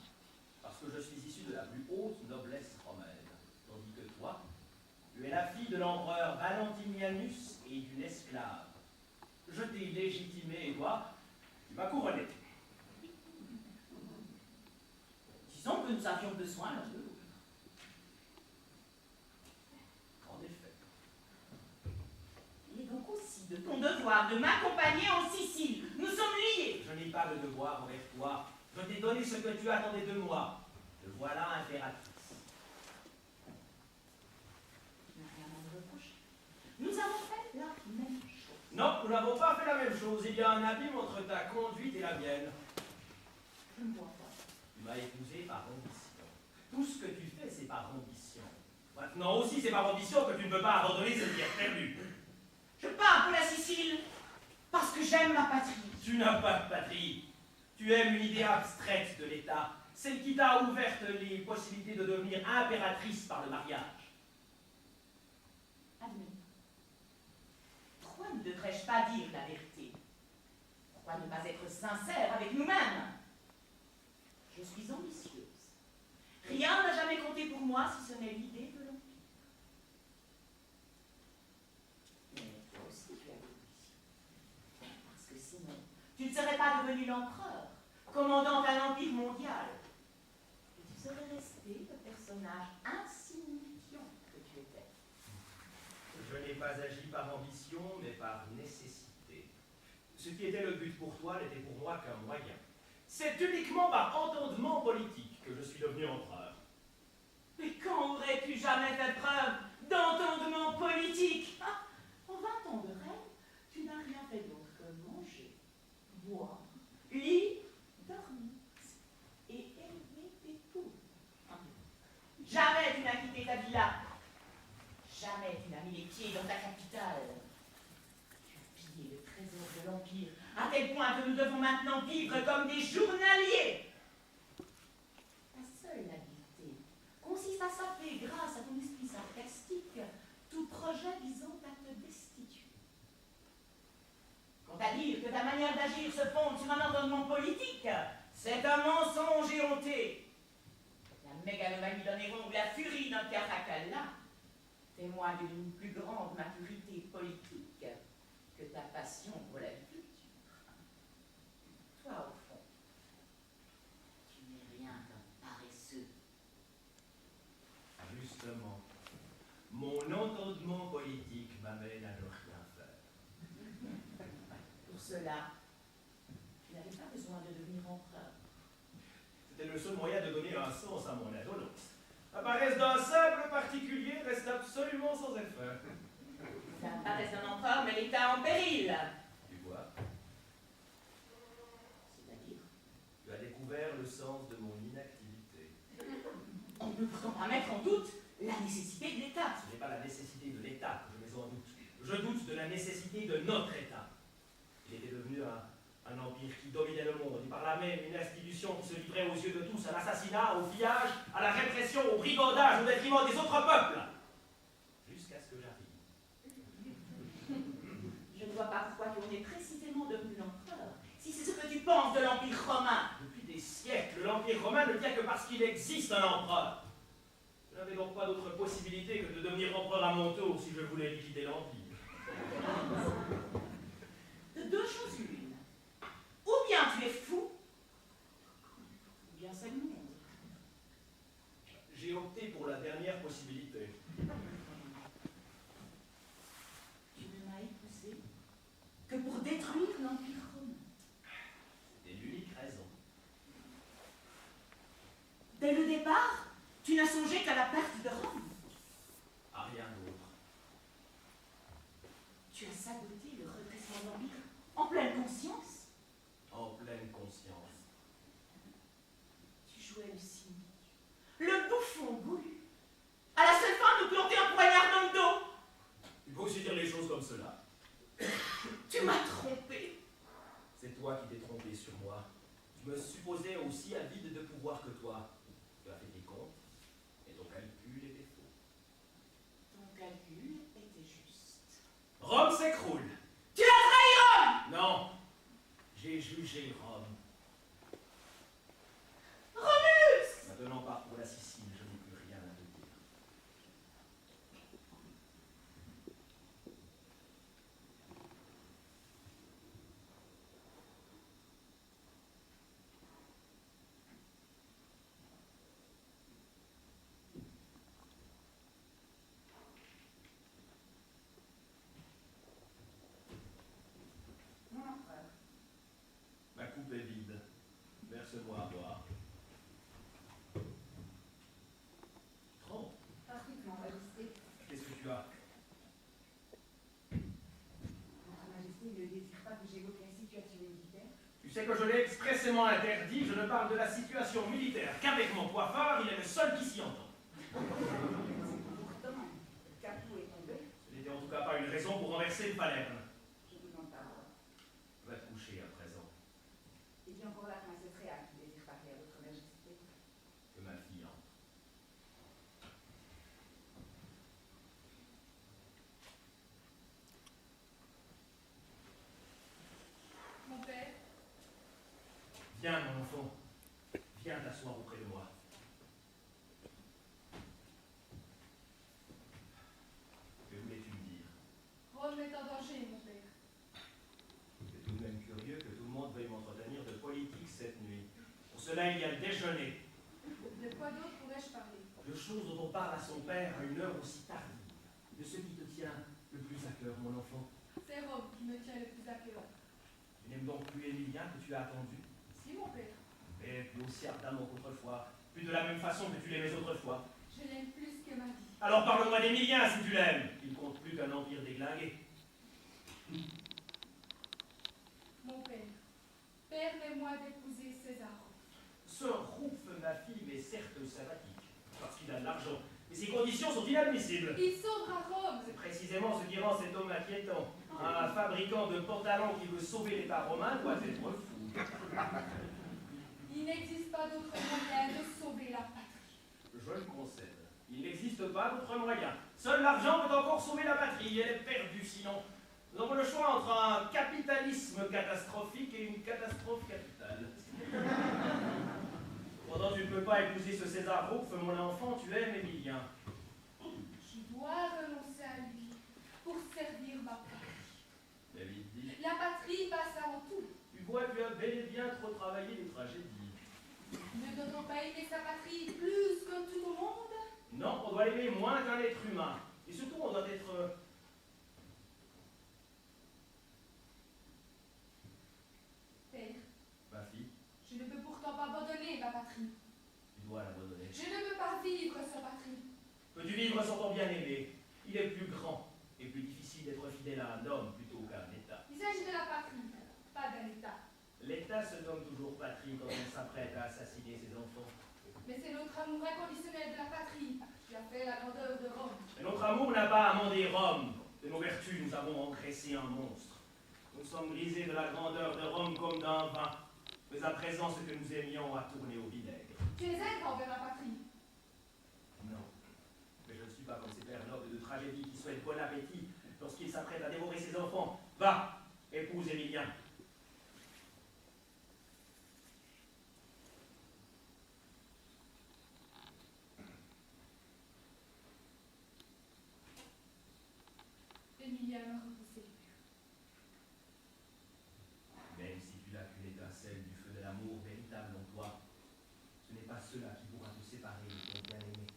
parce que je suis issu de la plus haute noblesse romaine, tandis que toi, tu es la fille de l'empereur Valentinianus et d'une esclave. Je t'ai légitimée, et toi, tu m'as couronnée. Disons que nous avions besoin l'un de l'autre. En effet. Il est donc aussi de ton devoir de m'accompagner en Sicile. Nous sommes liés. Je n'ai pas de devoir envers toi. Je t'ai donné ce que tu attendais de moi. Te voilà impératrice. Tu n'as rien à me reprocher. Nous avons fait la même chose. Non, nous n'avons pas fait la même chose. Il y a un abîme entre ta conduite et la mienne. Je ne vois pas. Tu m'as épousé par ambition. Tout ce que tu fais, c'est par ambition. Maintenant aussi, c'est par ambition que tu ne peux pas abandonner cette terre perdue. Je pars pour la Sicile parce que j'aime ma patrie. Tu n'as pas de patrie. Tu aimes une idée abstraite de l'État, celle qui t'a ouvert les possibilités de devenir impératrice par le mariage. Admets. Pourquoi ne devrais-je pas dire la vérité? Pourquoi ne pas être sincère avec nous-mêmes? Je suis ambitieuse. Rien n'a jamais compté pour moi si ce n'est l'idée de l'Empire. Mais toi aussi tu as des ambitions. Parce que sinon, tu ne serais pas devenu l'empereur, commandant un empire mondial. Et tu serais resté le personnage insignifiant que tu étais. Je n'ai pas agi par ambition, mais par nécessité. Ce qui était le but pour toi n'était pour moi qu'un moyen. C'est uniquement par entendement politique que je suis devenu empereur. Mais quand aurais-tu jamais fait preuve d'entendement politique? En 20 ans de règne, tu n'as rien fait d'autre que manger, boire, lire, dormir et élever tes poules. Jamais tu n'as quitté ta villa. Jamais tu n'as mis les pieds dans ta capitale. Tu as pillé le trésor de l'Empire, à tel point que nous devons maintenant vivre comme des journaliers. Ta seule habileté consiste à saper, grâce à ton esprit sarcastique, tout projet visant à te destituer. Quant à dire que ta manière d'agir se fonde sur un entendement politique, c'est un mensonge éhonté. La mégalomanie d'un Néron ou la furie d'un Caracalla témoignent d'une plus grande maturité politique que ta passion pour la culture. Toi, au fond, tu n'es rien qu'un paresseux. Justement, mon entendement politique m'amène à ne rien faire. Pour cela, tu n'avais pas besoin de devenir empereur. C'était le seul moyen de donner un sens à mon indolence. La paresse d'un simple particulier reste absolument sans effet. La paresse d'un empereur met l'État en péril. Tu vois, C'est-à-dire, tu as découvert le sens de mon inactivité. on ne peut pas mettre en doute la nécessité de l'État. Ce n'est pas la nécessité de l'État que je mets en doute. Je doute de la nécessité de notre État. Il était devenu un empire qui dominait le monde, et par là même une institution qui se livrait aux yeux de tous à l'assassinat, au pillage, à la répression, au brigandage, au détriment des autres peuples. existe un empereur. Je n'avais donc pas d'autre possibilité que de devenir empereur à mon tour si je voulais liquider l'Empire. De deux choses l'une. Ou bien tu es fou, ou bien c'est le monde. J'ai opté pour la dernière possibilité. Tu ne m'as épousé que pour détruire l'Empire romain. C'était l'unique raison. Dès le départ, tu n'as songé qu'à la perte de Rome. À rien d'autre. Tu as saboté le redressement de l'Empire en pleine conscience. En pleine conscience. Tu jouais le cynique, le bouffon goulu. À la seule fin de planter un poignard dans le dos. Tu peux aussi dire les choses comme cela. Tu m'as trompé. C'est toi qui t'es trompé sur moi. Je me supposais aussi avide de pouvoir que toi. Tu as fait tes comptes, et ton calcul était faux. Ton calcul était juste. Rome s'écroule. Tu as trahi Rome. Non, j'ai jugé Rome. Romulus. Maintenant, pars pour la Sicile, je n'ai plus rien à te dire. Mon empereur. Ma coupe est vide. Verse-moi à boire. Trompe. Parfaitement, Majesté. Qu'est-ce que tu as? Votre Majesté ne désire pas que j'évoque la situation militaire. Tu sais que je l'ai expressément interdit, je ne parle de la situation militaire qu'avec mon coiffeur, il est le seul qui s'y entend. Pourtant, Capoue est tombé. Ce n'était en tout cas pas une raison pour renverser le Palerme. Je vous en parle. Va te coucher à présent. Il y a encore la princesse Réa qui désire parler à votre Majesté. Que ma fille entre. Mon père, Viens, mon enfant. Viens t'asseoir auprès de moi. Que voulais-tu me dire? Rome est en danger, mon père. C'est tout de même curieux que tout le monde veuille m'entretenir de politique cette nuit. Pour cela, il y a le déjeuner. De quoi d'autre pourrais-je parler? De choses dont on parle à son père à une heure aussi tardive. De ce qui te tient le plus à cœur, mon enfant. C'est Rome qui me tient le plus à cœur. Tu n'aimes donc plus Émilien que tu as attendu? Si, mon père. Et plus aussi ardemment qu'autrefois. Plus de la même façon que tu l'aimais autrefois. Je l'aime plus que ma vie. Alors parle-moi d'Émilien si tu l'aimes. Il ne compte plus qu'un empire déglingué. Mon père, permets-moi d'épouser César. Ce Rouf, ma fille, m'est certes sympathique, parce qu'il a de l'argent. Mais ses conditions sont inadmissibles. Il sauvera Rome. C'est précisément ce qui rend cet homme inquiétant. Un fabricant de pantalons qui veut sauver l'État romain doit être fou. Il n'existe pas d'autre moyen de sauver la patrie. Je le concède. Il n'existe pas d'autre moyen. Seul l'argent peut encore sauver la patrie. Elle est perdue sinon. Nous avons le choix entre un capitalisme catastrophique et une catastrophe capitale. Pendant que tu ne peux pas épouser ce César Rouf, mon enfant, tu aimes Émilien. Je dois renoncer à lui pour servir ma patrie. Mais vite dit. La patrie passe avant tout. Tu vois, tu as bel et bien trop travaillé les tragédies. Ne doit-on pas aimer sa patrie plus que tout le monde? Non, on doit l'aimer moins qu'un être humain. Et surtout, on doit être... Père, Ma fille, je ne peux pourtant pas abandonner ma patrie. tu dois l'abandonner. Je ne peux pas vivre sans patrie. Peux-tu vivre sans ton bien-aimé? Il est plus grand et plus difficile d'être fidèle à un homme plutôt qu'à un État. Il s'agit de la patrie, pas d'un État. L'État se nomme toujours patrie quand on s'apprête à assassiner ses enfants. Mais c'est notre amour inconditionnel de la patrie qui a fait la grandeur de Rome. Mais notre amour n'a pas amendé Rome. De nos vertus, nous avons engraissé un monstre. Nous sommes brisés de la grandeur de Rome comme d'un vin. Mais à présent, ce que nous aimions a tourné au vinaigre. Tu es aigre envers la patrie. Non. Mais je ne suis pas comme ces pères nobles de tragédie qui souhaitent bon appétit lorsqu'ils s'apprêtent à dévorer ses enfants. Va, épouse Émilien. bien me repousser, père. Même si tu n'as qu'une étincelle du feu de l'amour véritable en toi, ce n'est pas cela qui pourra te séparer de ton bien-aimé.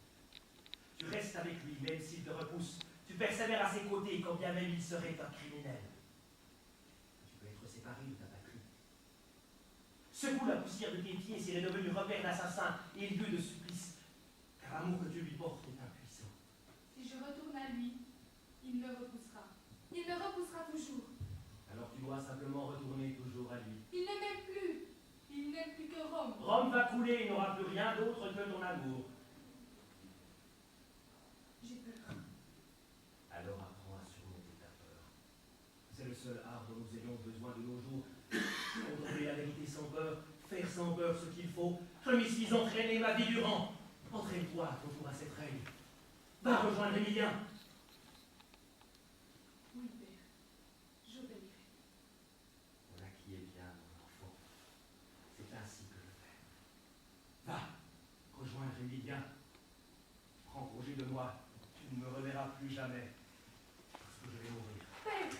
Tu restes avec lui, même s'il te repousse. Tu persévères à ses côtés, quand bien même il serait un criminel. Tu peux être séparé de ta patrie. Secoue la poussière de tes pieds s'il est devenu repère d'assassin et lieu de supplice, car l'amour que Dieu lui porte est impuissant. Si je retourne à lui, il me repoussera. Il me repoussera toujours. Alors tu dois simplement retourner toujours à lui. Il ne m'aime plus. Il n'aime plus que Rome. Rome va couler, il n'aura plus rien d'autre que ton amour. J'ai peur. Alors apprends à surmonter ta peur. C'est le seul art dont nous ayons besoin de nos jours. Contrôler la vérité sans peur, faire sans peur ce qu'il faut. Je m'y suis entraîné ma vie durant. Entraîne-toi à ton tour à cette règle. Va rejoindre Émilien. Oui, père. J'obéirai. Voilà qui est bien, mon enfant. C'est ainsi que je fais. Va, rejoindre Émilien. Prends congé de moi. Tu ne me reverras plus jamais. Parce que je vais mourir. Père!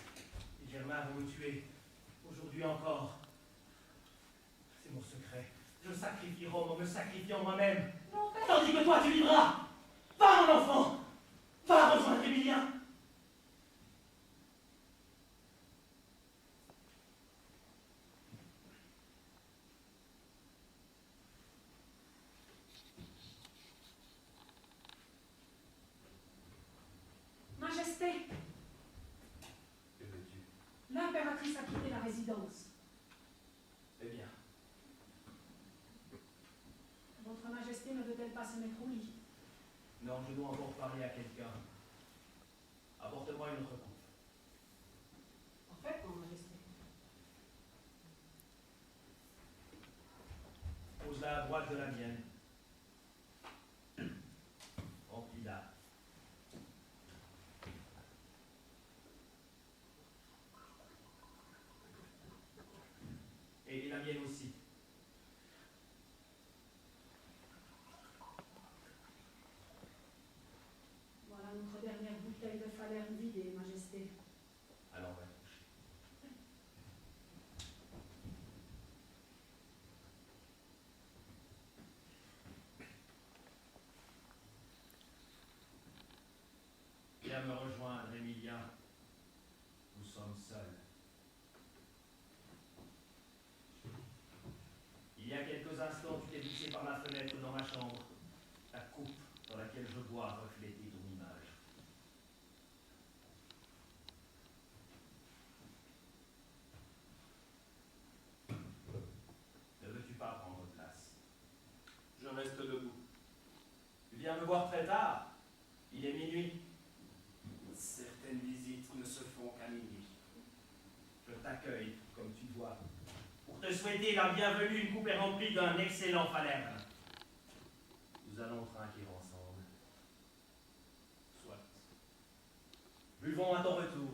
Les Germains vont me tuer. Aujourd'hui encore. C'est mon secret. Je sacrifie Rome en me sacrifiant moi-même. Non, père! Tandis que toi, tu vivras. Va, mon enfant. Va rejoindre Émilien. Majesté, Que veux-tu? l'impératrice a quitté la résidence. C'est bien. Votre Majesté ne veut-elle pas se mettre au lit? Non, je dois encore parler à quelqu'un. Apporte-moi une autre coupe. Parfaitement, Majesté. Pose-la à droite de la mienne. Remplis-la. Et la mienne aussi. Voilà notre dernière bouteille de Falerne vidée, Majesté. Alors, va toucher. Viens me rejoindre, Émilien. Nous sommes seuls. Il y a quelques instants, tu t'es glissé par la fenêtre dans ma chambre. La coupe dans laquelle je bois refléter ton image. Ne veux-tu pas prendre place? Je reste debout. Tu viens me voir très tard. Il est minuit. Certaines visites ne se font qu'à minuit. Je t'accueille, comme tu vois, pour te souhaiter la bienvenue. Une coupe est remplie d'un excellent Falerne. Nous allons trinquer ensemble. Soit. Buvons à ton retour.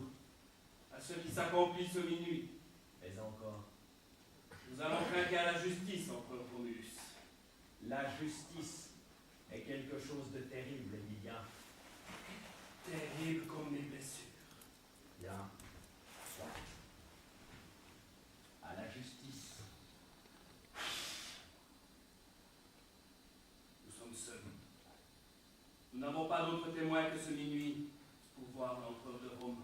À ce qui s'accomplit ce minuit, Mais encore, nous allons trinquer à la justice, empereur Romulus. la justice est quelque chose de terrible, Émilien. Terrible comme mes blessures. Bien. Soit. À la justice. Nous sommes seuls. Nous n'avons pas d'autre témoin que ce minuit pour voir l'empereur de Rome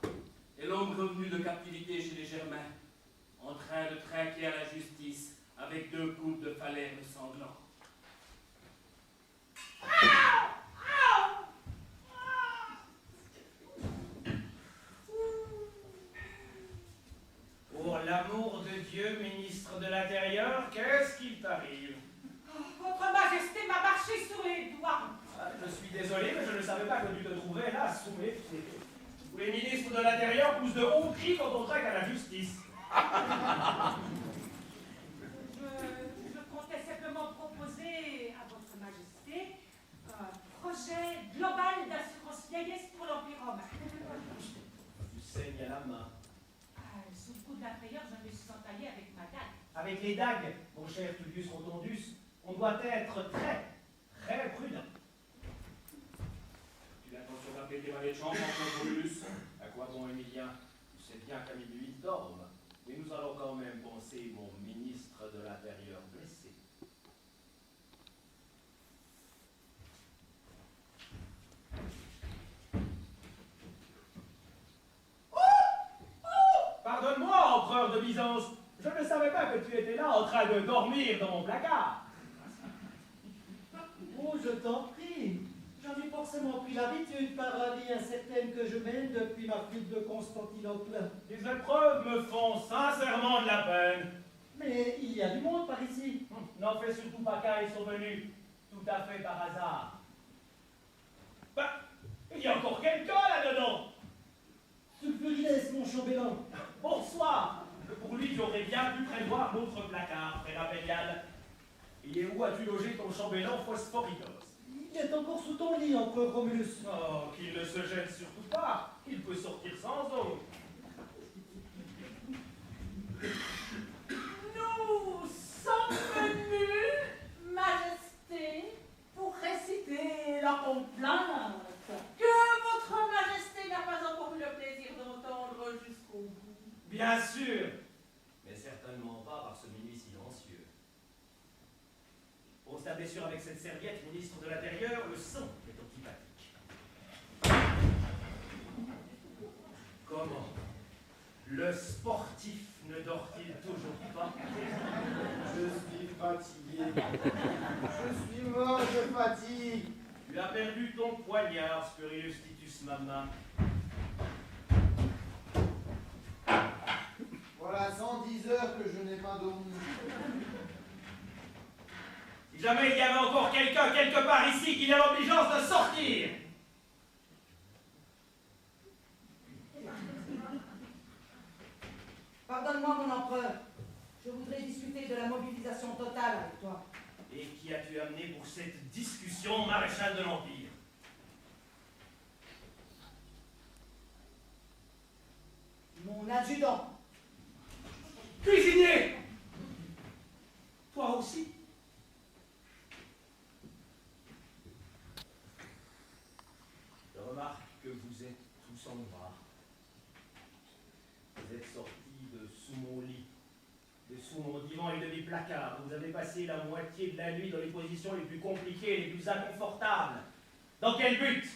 et l'homme revenu de captivité chez les Germains, en train de trinquer à la justice avec 2 coupes de Falerne sanglants. Pour l'amour de Dieu, ministre de l'Intérieur, qu'est-ce qu'il t'arrive? Votre Majesté m'a marché sur les doigts. Ah, je suis désolé, mais je ne savais pas que tu te trouvais là, sous mes pieds. Tous les ministres de l'Intérieur poussent de hauts cris quand on traque à la justice. Je comptais simplement proposer à votre Majesté un projet global d'assurance vieillesse pour l'Empire romain. Tu saignes à la main. Sous le coup de la frayeur, je me suis entaillée avec ma dague. Avec les dagues, mon cher Tullius Rotondus, on doit être très prudent. Tu as l'intention d'appeler tes valets de chambre, empereur Romulus? À quoi bon, Emilien? Tu sais bien qu'à minuit il dorme. Mais nous allons quand même penser mon ministre de l'Intérieur blessé. Pardonne-moi, empereur de Byzance. Je ne savais pas que tu étais là en train de dormir dans mon placard. Oh, je t'en prie. J'en ai forcément pris l'habitude par la vie incertaine que je mène depuis ma fuite de Constantinople. Les épreuves me font sincèrement de la peine. Mais il y a du monde par ici. N'en fais surtout pas qu'un, ils sont venus tout à fait par hasard. Bah, il y a encore quelqu'un là-dedans. Sulfurines, mon chambellan. Bonsoir. Pour lui, j'aurais bien pu prévoir l'autre placard, frère impérial. Et où as-tu logé ton chambellan Phosphoridos? Il est encore sous ton lit, empereur Romulus. Oh, qu'il ne se gêne surtout pas. Il peut sortir sans eau. Nous sommes venus, Majesté, pour réciter la complainte que votre Majesté n'a pas encore eu le plaisir d'entendre jusqu'au bout. Bien sûr, mais certainement pas par ce minuit silencieux. Pose ta blessure avec cette serviette, ministre de l'Intérieur, le sang est antipathique. Comment? Le sportif ne dort-il toujours pas? Je suis fatigué. Je suis mort de fatigue. Tu as perdu ton poignard, Spurius Titus Mamma. Voilà 110 heures que je n'ai pas dormi. Si jamais il y avait encore quelqu'un quelque part ici qui ait l'obligeance de sortir. Pardonne-moi, mon empereur. Je voudrais discuter de la mobilisation totale avec toi. Et qui as-tu amené pour cette discussion, maréchal de l'Empire? Mon adjudant. Cuisinier! Toi aussi? Je remarque que vous êtes tous en noir. Vous êtes sortis de sous mon lit, de sous mon divan et de mes placards. Vous avez passé la moitié de la nuit dans les positions les plus compliquées, les plus inconfortables. Dans quel but?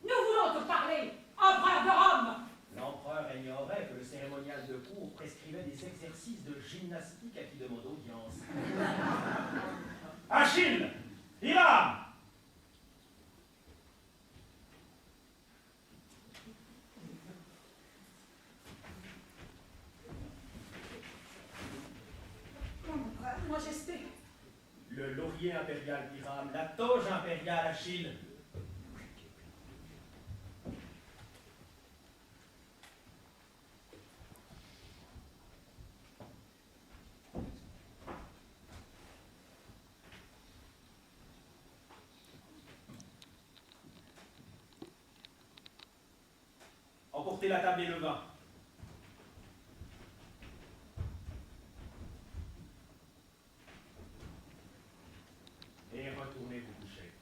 Nous voulons te parler, empereur de Rome. L'empereur ignorait que le cérémonial de cour prescrivait des exercices de gymnastique à qui demande audience. Achille! Hiram! Mon empereur, Majesté. Le laurier impérial Hiram, la toge impériale Achille. Emportez la table et le vin. Et retournez vous coucher.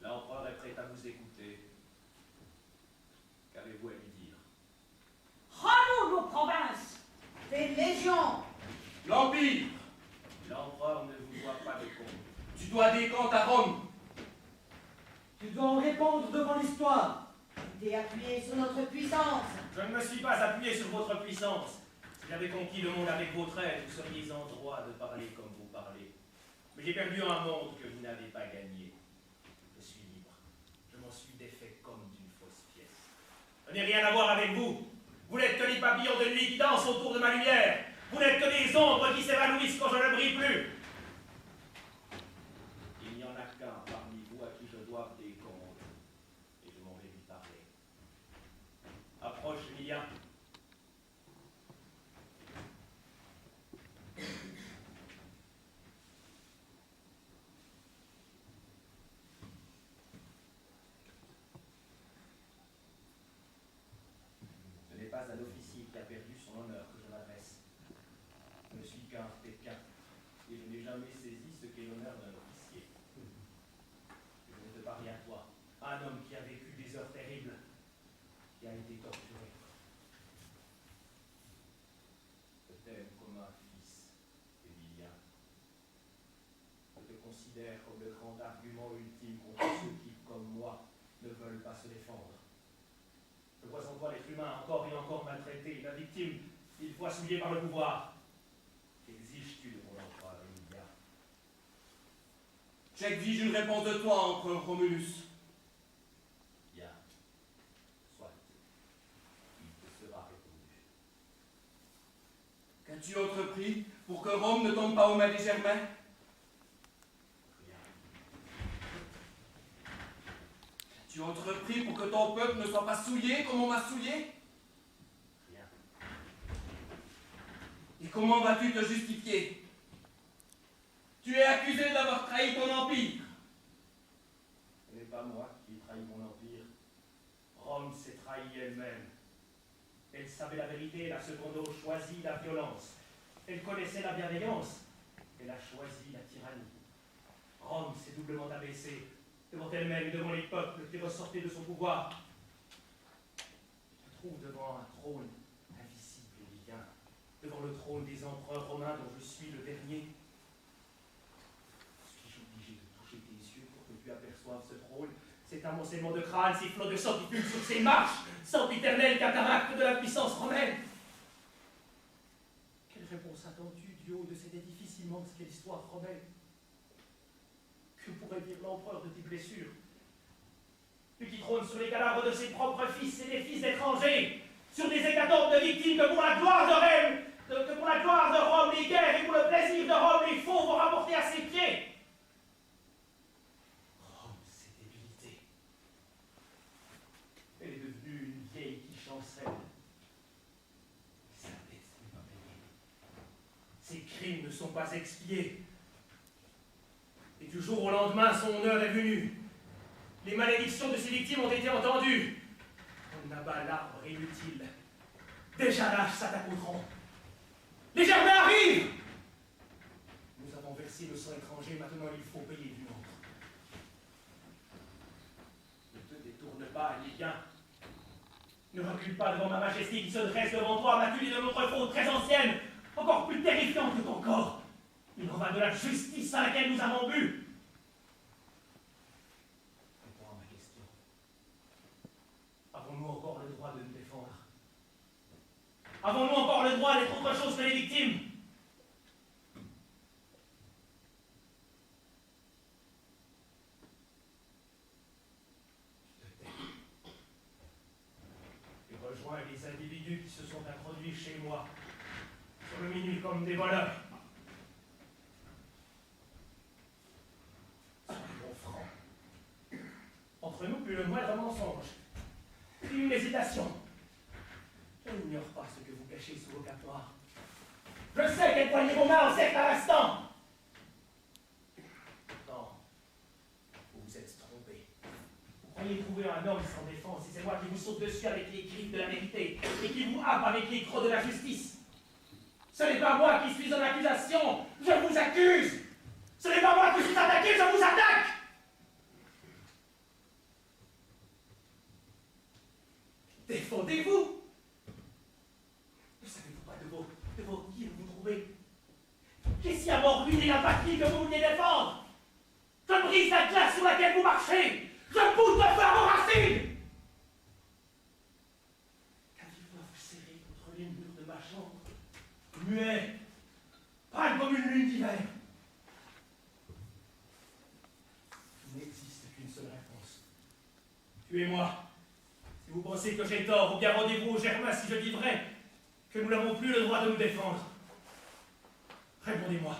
L'empereur est prêt à vous écouter. Qu'avez-vous à lui dire? Rends-nous nos provinces. Tes légions. L'Empire! L'empereur ne vous doit pas de compte. Tu dois des comptes à Rome. Tu dois en répondre devant l'histoire. Tu t'es appuyé sur notre puissance. Je ne me suis pas appuyé sur votre puissance. Si j'avais conquis le monde avec vos traits, vous seriez en droit de parler comme vous parlez. Mais j'ai perdu un monde que vous n'avez pas gagné. Je suis libre. Je m'en suis défait comme d'une fausse pièce. Je n'ai rien à voir avec vous. Vous n'êtes que les papillons de nuit qui dansent autour de ma lumière. Vous n'êtes que des ombres qui s'évanouissent quand je ne brille plus. Il n'y en a qu'un parmi vous à qui je dois des comptes. Et je m'en vais lui parler. Approche, Emilien. Ce n'est pas à l'officier qui a perdu son honneur que je m'adresse. Je ne suis qu'un Pékin, et je n'ai jamais saisi ce qu'est l'honneur d'un officier. Je ne te parie à toi, un homme qui a vécu des heures terribles, qui a été torturé. Je t'aime comme un fils, Emilien. Je te considère comme le grand argument ultime contre ceux qui, comme moi, ne veulent pas se défendre. Je vois en toi l'être humain encore et encore maltraité, la victime, il faut souillée par le pouvoir. Qu'exiges-tu de mon empereur, Emilia? J'exige une réponse de toi, empereur Romulus. Bien. Soit. Il te sera répondu. Qu'as-tu entrepris pour que Rome ne tombe pas aux mains des Germains? Tu as entrepris pour que ton peuple ne soit pas souillé comme on m'a souillé? Rien. Et comment vas-tu te justifier? Tu es accusé d'avoir trahi ton empire. Ce n'est pas moi qui ai trahi mon empire. Rome s'est trahie elle-même. Elle savait la vérité, elle a cependant choisi la violence. Elle connaissait la bienveillance, elle a choisi la tyrannie. Rome s'est doublement abaissée, devant elle-même, devant les peuples qui ressortaient de son pouvoir. Je te trouve devant un trône invisible et divin, devant le trône des empereurs romains dont je suis le dernier. Suis-je obligé de toucher tes yeux pour que tu aperçoives ce trône, cet amoncellement de crânes, ces flots de sang qui fument sur ces marches, sempiternelle cataracte de la puissance romaine? Quelle réponse attends-tu du haut de cet édifice immense qu'est l'histoire romaine? Que pourrait dire l'empereur de tes blessures? Lui qui trône sur les cadavres de ses propres fils et des fils d'étrangers, sur des hécatombes de victimes que pour la gloire de Rome, que pour la gloire de Rome, les guerres et pour le plaisir de Rome, les faux vont rapporter à ses pieds. Rome s'est débilitée. Elle est devenue une vieille qui chancelle. Sa dette n'est pas payée. Ses crimes ne sont pas expiés. Et du jour au lendemain, son heure est venue. Les malédictions de ses victimes ont été entendues. On abat l'arbre inutile. Déjà l'âge s'attaque au tronc. Les Germains arrivent! Nous avons versé le sang étranger, maintenant il faut payer du nôtre. Ne te détourne pas, Emilien. Ne recule pas devant ma majesté qui se dresse devant toi, m'accuser de notre faute très ancienne, encore plus terrifiante que ton corps. Il en va de la justice à laquelle nous avons bu. Réponds à ma question. Avons-nous encore le droit de nous défendre? Avons-nous encore le droit d'être autre chose que les victimes? Je te tais. Et rejoins les individus qui se sont introduits chez moi, sur le minuit comme des voleurs. Entre nous, plus le moindre mensonge, une hésitation. Je n'ignore pas ce que vous cachez sous vos captoirs. Je sais quelle poignée vos mains encerclent à l'instant. Non, vous vous êtes trompé. Vous croyez trouver un homme sans défense, et c'est moi qui vous saute dessus avec les griffes de la vérité, et qui vous happe avec les crocs de la justice. Ce n'est pas moi qui suis en accusation, je vous accuse. Ce n'est pas moi qui suis attaqué, je vous attaque. Défendez-vous! Ne savez-vous pas de vos qui vous trouvez? Qu'est-ce qui a mort ruiné la patrie que vous vouliez défendre? Je brise la glace sur laquelle vous marchez! Je pousse le feu à vos racines! Qu'avez-vous à vous serrer contre les murs de ma chambre? Muet, pâle comme une lune d'hiver. Il n'existe qu'une seule réponse. Tuez-moi. Si vous pensez que j'ai tort, ou bien rendez-vous aux Germains si je dis vrai, que nous n'avons plus le droit de nous défendre. Répondez-moi.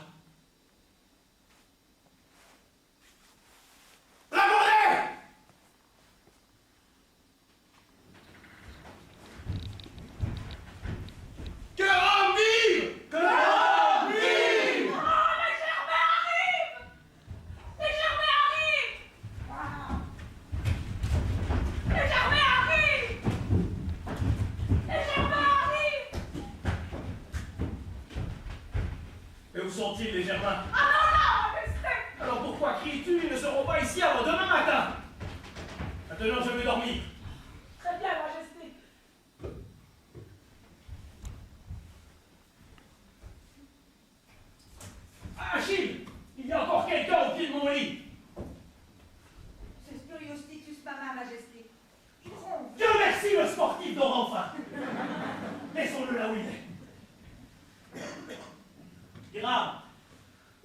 Répondez! Que Rome vive! Que Rome vive! Oh, les Germains arrivent! Les Germains arrivent! Les Germains arrivent! Les Germains arrivent! sont-ils, les Germains? Ah non, non, Majesté! Alors pourquoi cries-tu? Ils ne seront pas ici avant demain matin. Maintenant, je vais dormir. Très bien, Majesté. Ah, Achille! Il y a encore quelqu'un au pied de mon lit. C'est Spuriostitus Mama, Majesté. Il ronfle. Dieu merci, le sportif dort enfin. Laissons-le là où il est. Ira,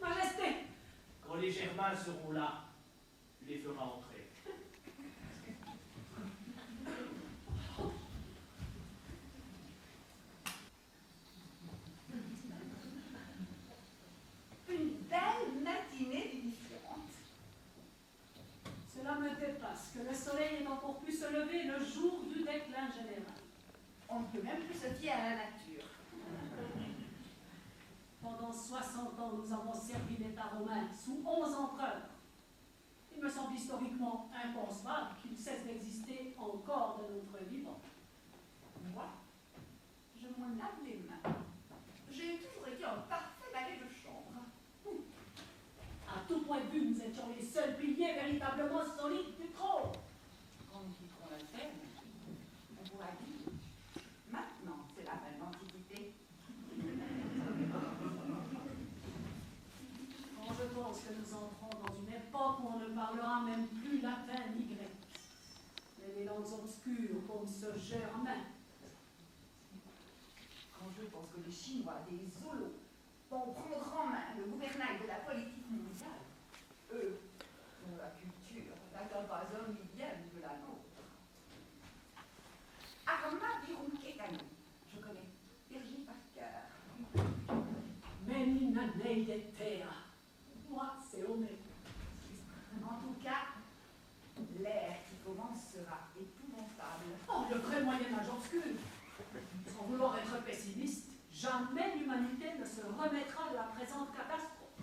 Majesté! quand les Germains seront là, tu les feras entrer. Une belle matinée différente. Cela me dépasse que le soleil ait encore pu se lever le jour du déclin général. On ne peut même plus se fier à la nature. Pendant 60 ans, nous avons servi l'État romain sous 11 empereurs. Il me semble historiquement inconcevable qu'il cesse d'exister encore de notre vivant. Moi, je m'en lave les mains. J'ai toujours été un parfait valet de chambre. À tout point de vue, nous étions les seuls piliers véritablement solides du trône. Quand nous quitterons la terre, on pourra dire maintenant, c'est la fin de l'Antiquité. Quand je pense que nous entrons dans une époque où on ne parlera même plus latin ni grec, mais les langues obscures comme ce germain. Quand je pense que les Chinois, des Zolos, vont prendre en main le gouvernail de la politique mondiale, eux, dont la culture n'atteint pas un millième de la nôtre. Arma Virun Ketano, je connais Virgile par cœur. Menina Neidea. Moi, c'est honnête. En tout cas, l'ère qui commence sera épouvantable. Oh, le vrai Moyen-Âge obscur. Sans vouloir être pessimiste, jamais l'humanité ne se remettra de la présente catastrophe.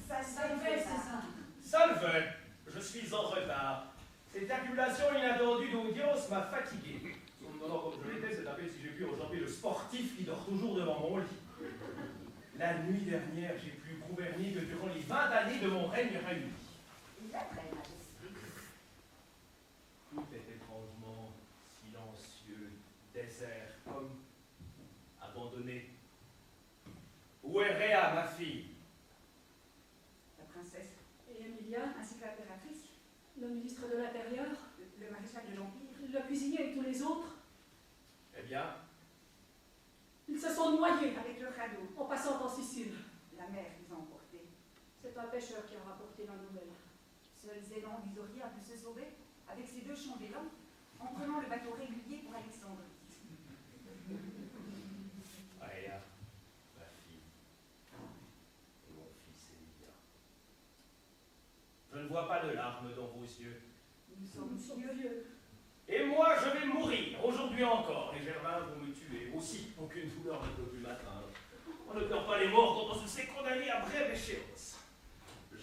Salve, César. Salve, je suis en retard. Cette accumulation inattendue d'audience m'a fatigué. Cependant, comme je l'étais, c'est à peine si j'ai pu aujourd'hui le sportif qui dort toujours devant mon lit. La nuit dernière, j'ai pu gouverner que durant les 20 années de mon règne réuni. La vraie majesté. Tout est étrangement silencieux, désert, comme abandonné. Où est Réa, ma fille? La princesse, Et Emilia, ainsi que l'impératrice, le ministre de l'Intérieur, le maréchal de l'Empire, le cuisinier et tous les autres, Eh bien, ils se sont noyés avec le radeau, en passant en Sicile. la mer les a emportés. C'est un pêcheur qui a rapporté la nouvelle. Seul Zélan d'Isorie a pu se sauver avec ses 2 chambellans en prenant le bateau régulier pour Alexandrie. Réa, ma fille, et mon fils Emilia. Je ne vois pas de larmes dans vos yeux. Nous sommes vieux. vieux. Et moi, je vais mourir, aujourd'hui encore. Les Germains vont me tuer aussi. Aucune douleur ne peut plus m'atteindre. On ne pleure pas les morts quand on se sait condamné à brève échéance.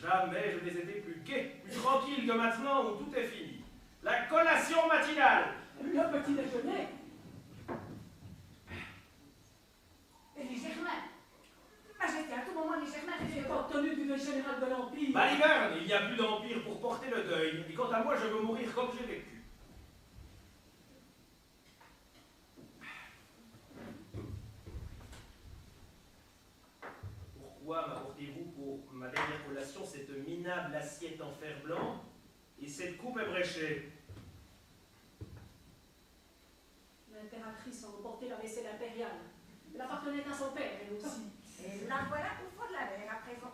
Jamais je n'ai été plus gai, plus tranquille que maintenant où tout est fini. La collation matinale. Le petit déjeuner. Et les Germains. Majesté, à tout moment, les Germains Et risquent compte tenu du général de l'Empire. Baliverne, il n'y a plus d'empire pour porter le deuil. Et quant à moi, je veux mourir comme j'ai vécu. Pourquoi m'apportez-vous pour ma dernière collation cette minable assiette en fer blanc et cette coupe ébréchée? L'impératrice a emporté la vaisselle impériale. Elle appartenait à son père, elle aussi. Et la voilà au fond de la mer à présent.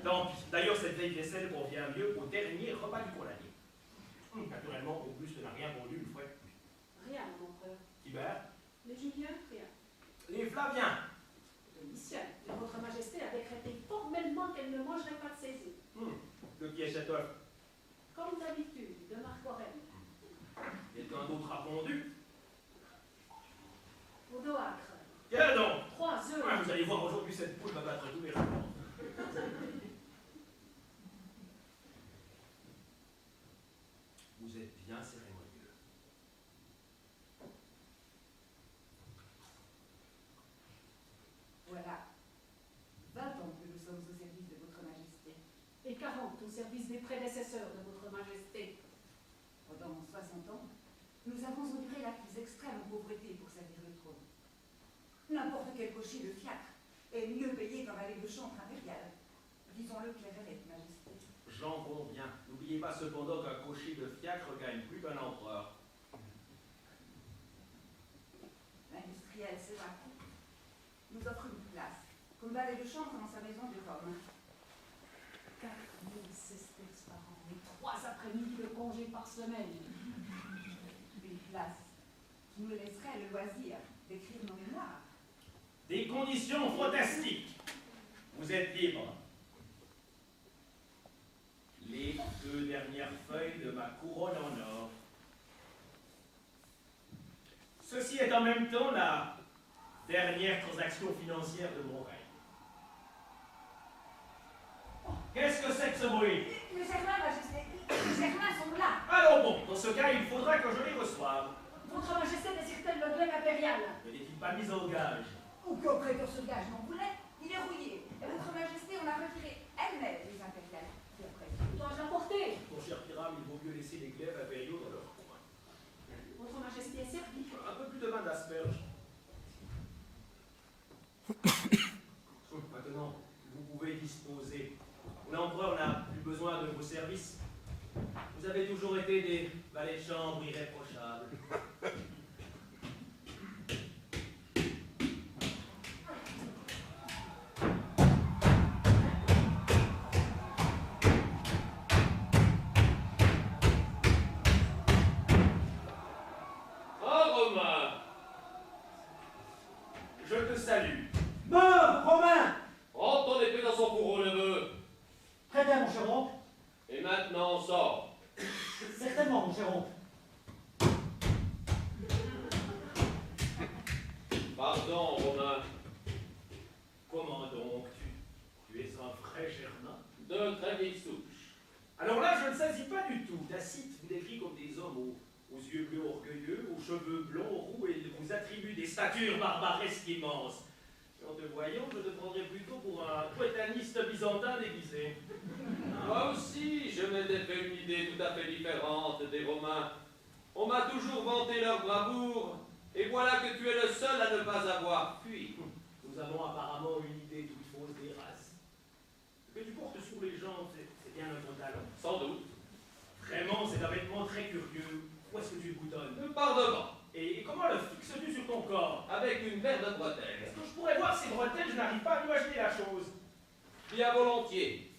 Tant pis. D'ailleurs, cette vieille vaisselle convient mieux au dernier repas du condamné. Naturellement, Auguste n'a rien vendu une fois de plus. Rien, mon empereur. Tibère, Les Juliens, rien. les Flaviens. Domitienne, votre majesté a décrété formellement qu'elle ne mangerait pas de ses œufs. De qui est cet œuf? Comme d'habitude, de Marc Aurèle. Quelqu'un d'autre a pondu? Odoacre. Tiens donc! 3 œufs. Ouais, vous allez voir, aujourd'hui, cette poule va battre tous les records. Vous êtes bien cérémonieux. service des prédécesseurs de votre majesté. Pendant 60 ans, nous avons enduré la plus extrême pauvreté pour servir le trône. N'importe quel cocher de fiacre est mieux payé qu'un valet de chambre impérial. Disons-le clair et net, majesté. J'en conviens. N'oubliez pas cependant qu'un cocher de fiacre gagne plus qu'un empereur. L'industriel César nous offre une place, comme valet de chambre dans sa maison de Rome. 4000 sesterces par an et 3 après-midi de congé par semaine. Une place qui nous laisserait le loisir d'écrire nos mémoires. Des conditions fantastiques. Vous êtes libre. Les 2 dernières feuilles de ma couronne en or. Ceci est en même temps la dernière transaction financière de mon règne. Qu'est-ce que c'est que ce bruit? Les germains, majesté, les germains sont là. Alors bon, dans ce cas, il faudra que je les reçoive. Votre majesté désire-t-elle le grec impérial? Ne n'est-il pas mis en gage? Ou que préteur ce gage n'en voulait, il est rouillé. Et votre majesté en a retiré elle-même les impériales. Et après, dois-je l'apporter? Mon cher Pyram, il vaut mieux laisser les glaives impériaux dans leur coin. Votre majesté est servie. Un peu plus de vin d'asperge. Maintenant, vous pouvez disposer. L'empereur n'a plus besoin de vos services. Vous avez toujours été des valets de chambre irréprochables. Oh, Romain! Je te salue. Meurs, Romain! Prends ton épée dans son fourreau, neveu. Très bien, mon cher oncle. Et maintenant, sors. Certainement, mon cher oncle. Pardon, Romain. Comment donc? Tu es un vrai Germain? De très vieille souche. Alors là, je ne saisis pas du tout. Tacite vous décrit comme des hommes aux yeux bleus orgueilleux, aux cheveux blonds, roux, et il vous attribue des statures barbaresques immenses. En te voyant, je te prendrais plutôt pour un poétaniste byzantin déguisé. Moi aussi, je m'étais fait une idée tout à fait différente des Romains. On m'a toujours vanté leur bravoure, et voilà que tu es le seul à ne pas avoir fui. Nous avons apparemment une idée toute fausse des races. Ce que tu portes sur les jambes, c'est bien un pantalon. Sans doute. Vraiment, c'est un vêtement très curieux. Où est-ce que tu le boutonnes? Par devant. Et comment le fixes-tu sur ton corps? Avec une paire de bretelles. Est-ce que je pourrais voir ces bretelles? Je n'arrive pas à imaginer la chose. Bien volontiers.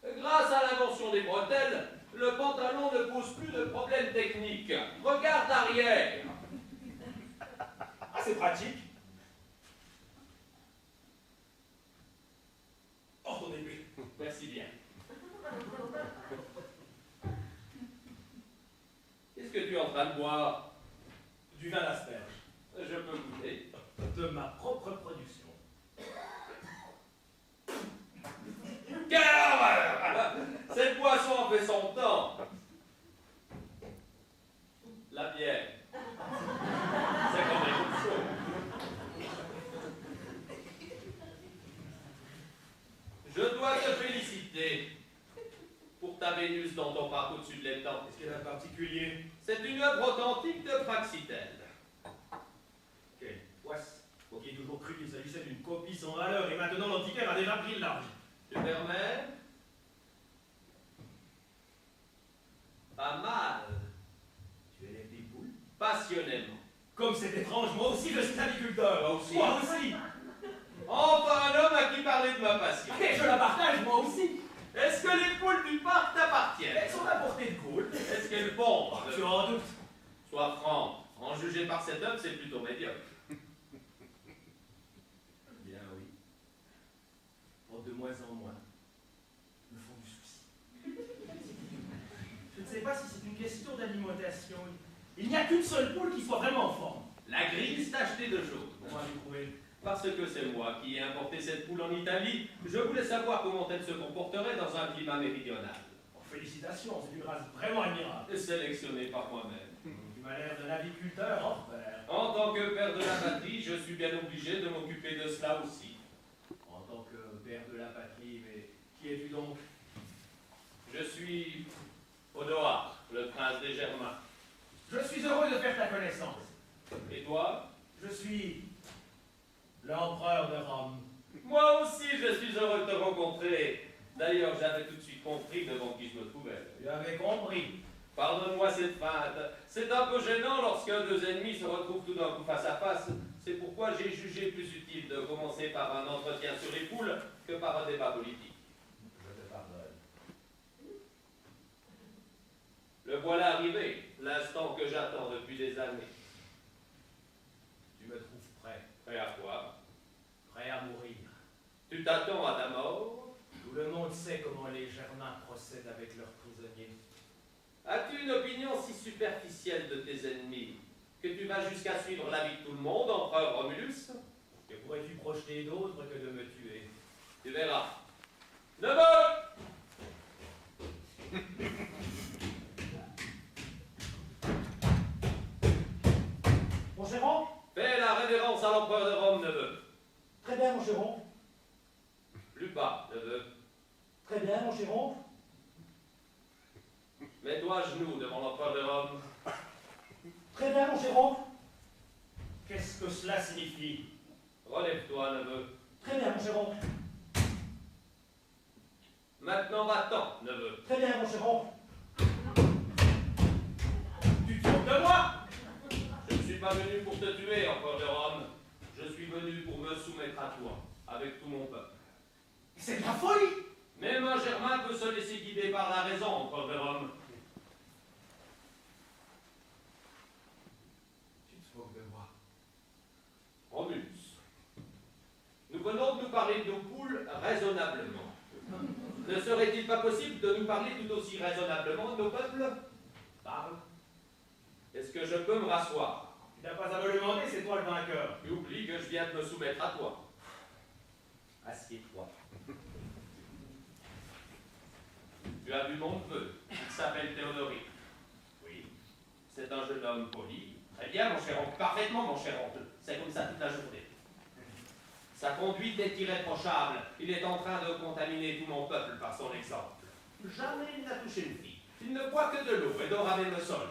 Grâce à l'invention des bretelles, le pantalon ne pose plus de problèmes techniques. Regarde l'arrière. Ah, c'est pratique. Oh, ton épée. Merci bien. Qu'est-ce que tu es en train de boire? Du vin d'asperge. Je peux goûter. De ma propre production. Quelle horreur! Cette boisson en fait son temps. La bière. C'est quand même autre chose. Je dois te féliciter pour ta Vénus dont on parle au-dessus de l'étang. Qu'est-ce qu'il y a de particulier? C'est une œuvre authentique de Praxitèle. Quelle poisse. Faut qu'il ait toujours cru qu'il s'agissait d'une copie sans valeur, et maintenant l'antiquaire a déjà pris le large. Tu permets? Pas mal. Tu élèves des poules? Passionnément. Comme c'est étrange, moi aussi je suis agriculteur. Moi aussi. Moi aussi. Enfin un homme à qui parler de ma passion. Et je la partage, moi aussi. Est-ce que les poules du parc t'appartiennent? Elles sont à portée de coule. Est-ce qu'elles pondent? Tu en doutes? Sois franc. En juger par cette œuvre, c'est plutôt médiocre. Bien oui. Pour de moins en moins, me font du souci. Je ne sais pas si c'est une question d'alimentation. Il n'y a qu'une seule poule qui soit vraiment en forme. La grille s'est achetée de jour. Comment avez-vous trouvé? Parce que c'est moi qui ai importé cette poule en Italie, je voulais savoir comment elle se comporterait dans un climat méridional. Oh, félicitations, c'est une race vraiment admirable. Sélectionnée par moi-même. Tu m'as l'air d'un aviculteur hors pair. En tant que père de la patrie, je suis bien obligé de m'occuper de cela aussi. En tant que père es-tu donc? Je suis Odoard, le prince des Germains. Je suis heureux de faire ta connaissance. Et toi? Je suis l'empereur de Rome. Moi aussi, je suis heureux de te rencontrer. D'ailleurs, j'avais tout de suite compris devant qui je me trouvais. Tu avais compris. Pardonne-moi cette feinte. C'est un peu gênant lorsque deux ennemis se retrouvent tout d'un coup face à face. C'est pourquoi j'ai jugé plus utile de commencer par un entretien sur les poules que par un débat politique. Je te pardonne. Le voilà arrivé, l'instant que j'attends depuis des années. Tu me trouves prêt. Prêt à quoi? Prêt à mourir. Tu t'attends à ta mort? Tout le monde sait comment les Germains procèdent avec leurs prisonniers. As-tu une opinion si superficielle de tes ennemis que tu vas jusqu'à suivre l'avis de tout le monde, empereur Romulus? Que pourrais-tu projeter d'autre que de me tuer? Tu verras. Neveu! Mon gérant? Fais la révérence à l'empereur de Rome, neveu. Très bien, mon gérant. Plus bas, neveu. Très bien, mon gérant. Mets-toi à genoux devant l'empereur de Rome. Très bien, mon gérant. Qu'est-ce que cela signifie? Relève-toi, neveu. Très bien, mon gérant. Maintenant va-t'en, neveu. Très bien, mon gérant. Tu te moques de moi? Je ne suis pas venu pour te tuer, empereur de Rome. Je suis venu pour me soumettre à toi, avec tout mon peuple. C'est de la folie! Même un Germain peut se laisser guider par la raison, empereur de Rome. Tu te moques de moi. Romulus, nous venons de nous parler de nos poules raisonnablement. Ne serait-il pas possible de nous parler tout aussi raisonnablement de nos peuples? Parle. Est-ce que je peux me rasseoir? Tu n'as pas à me le demander, c'est toi le vainqueur. Tu oublies que je viens de me soumettre à toi. Assieds-toi. Tu as vu mon neveu, il s'appelle Théodoric. Oui. C'est un jeune homme poli. Très bien, mon cher oncle, parfaitement, mon cher oncle. C'est comme ça toute la journée. Sa conduite est irréprochable. Il est en train de contaminer tout mon peuple par son exemple. Jamais il n'a touché une fille. Il ne boit que de l'eau et dort avec le sol.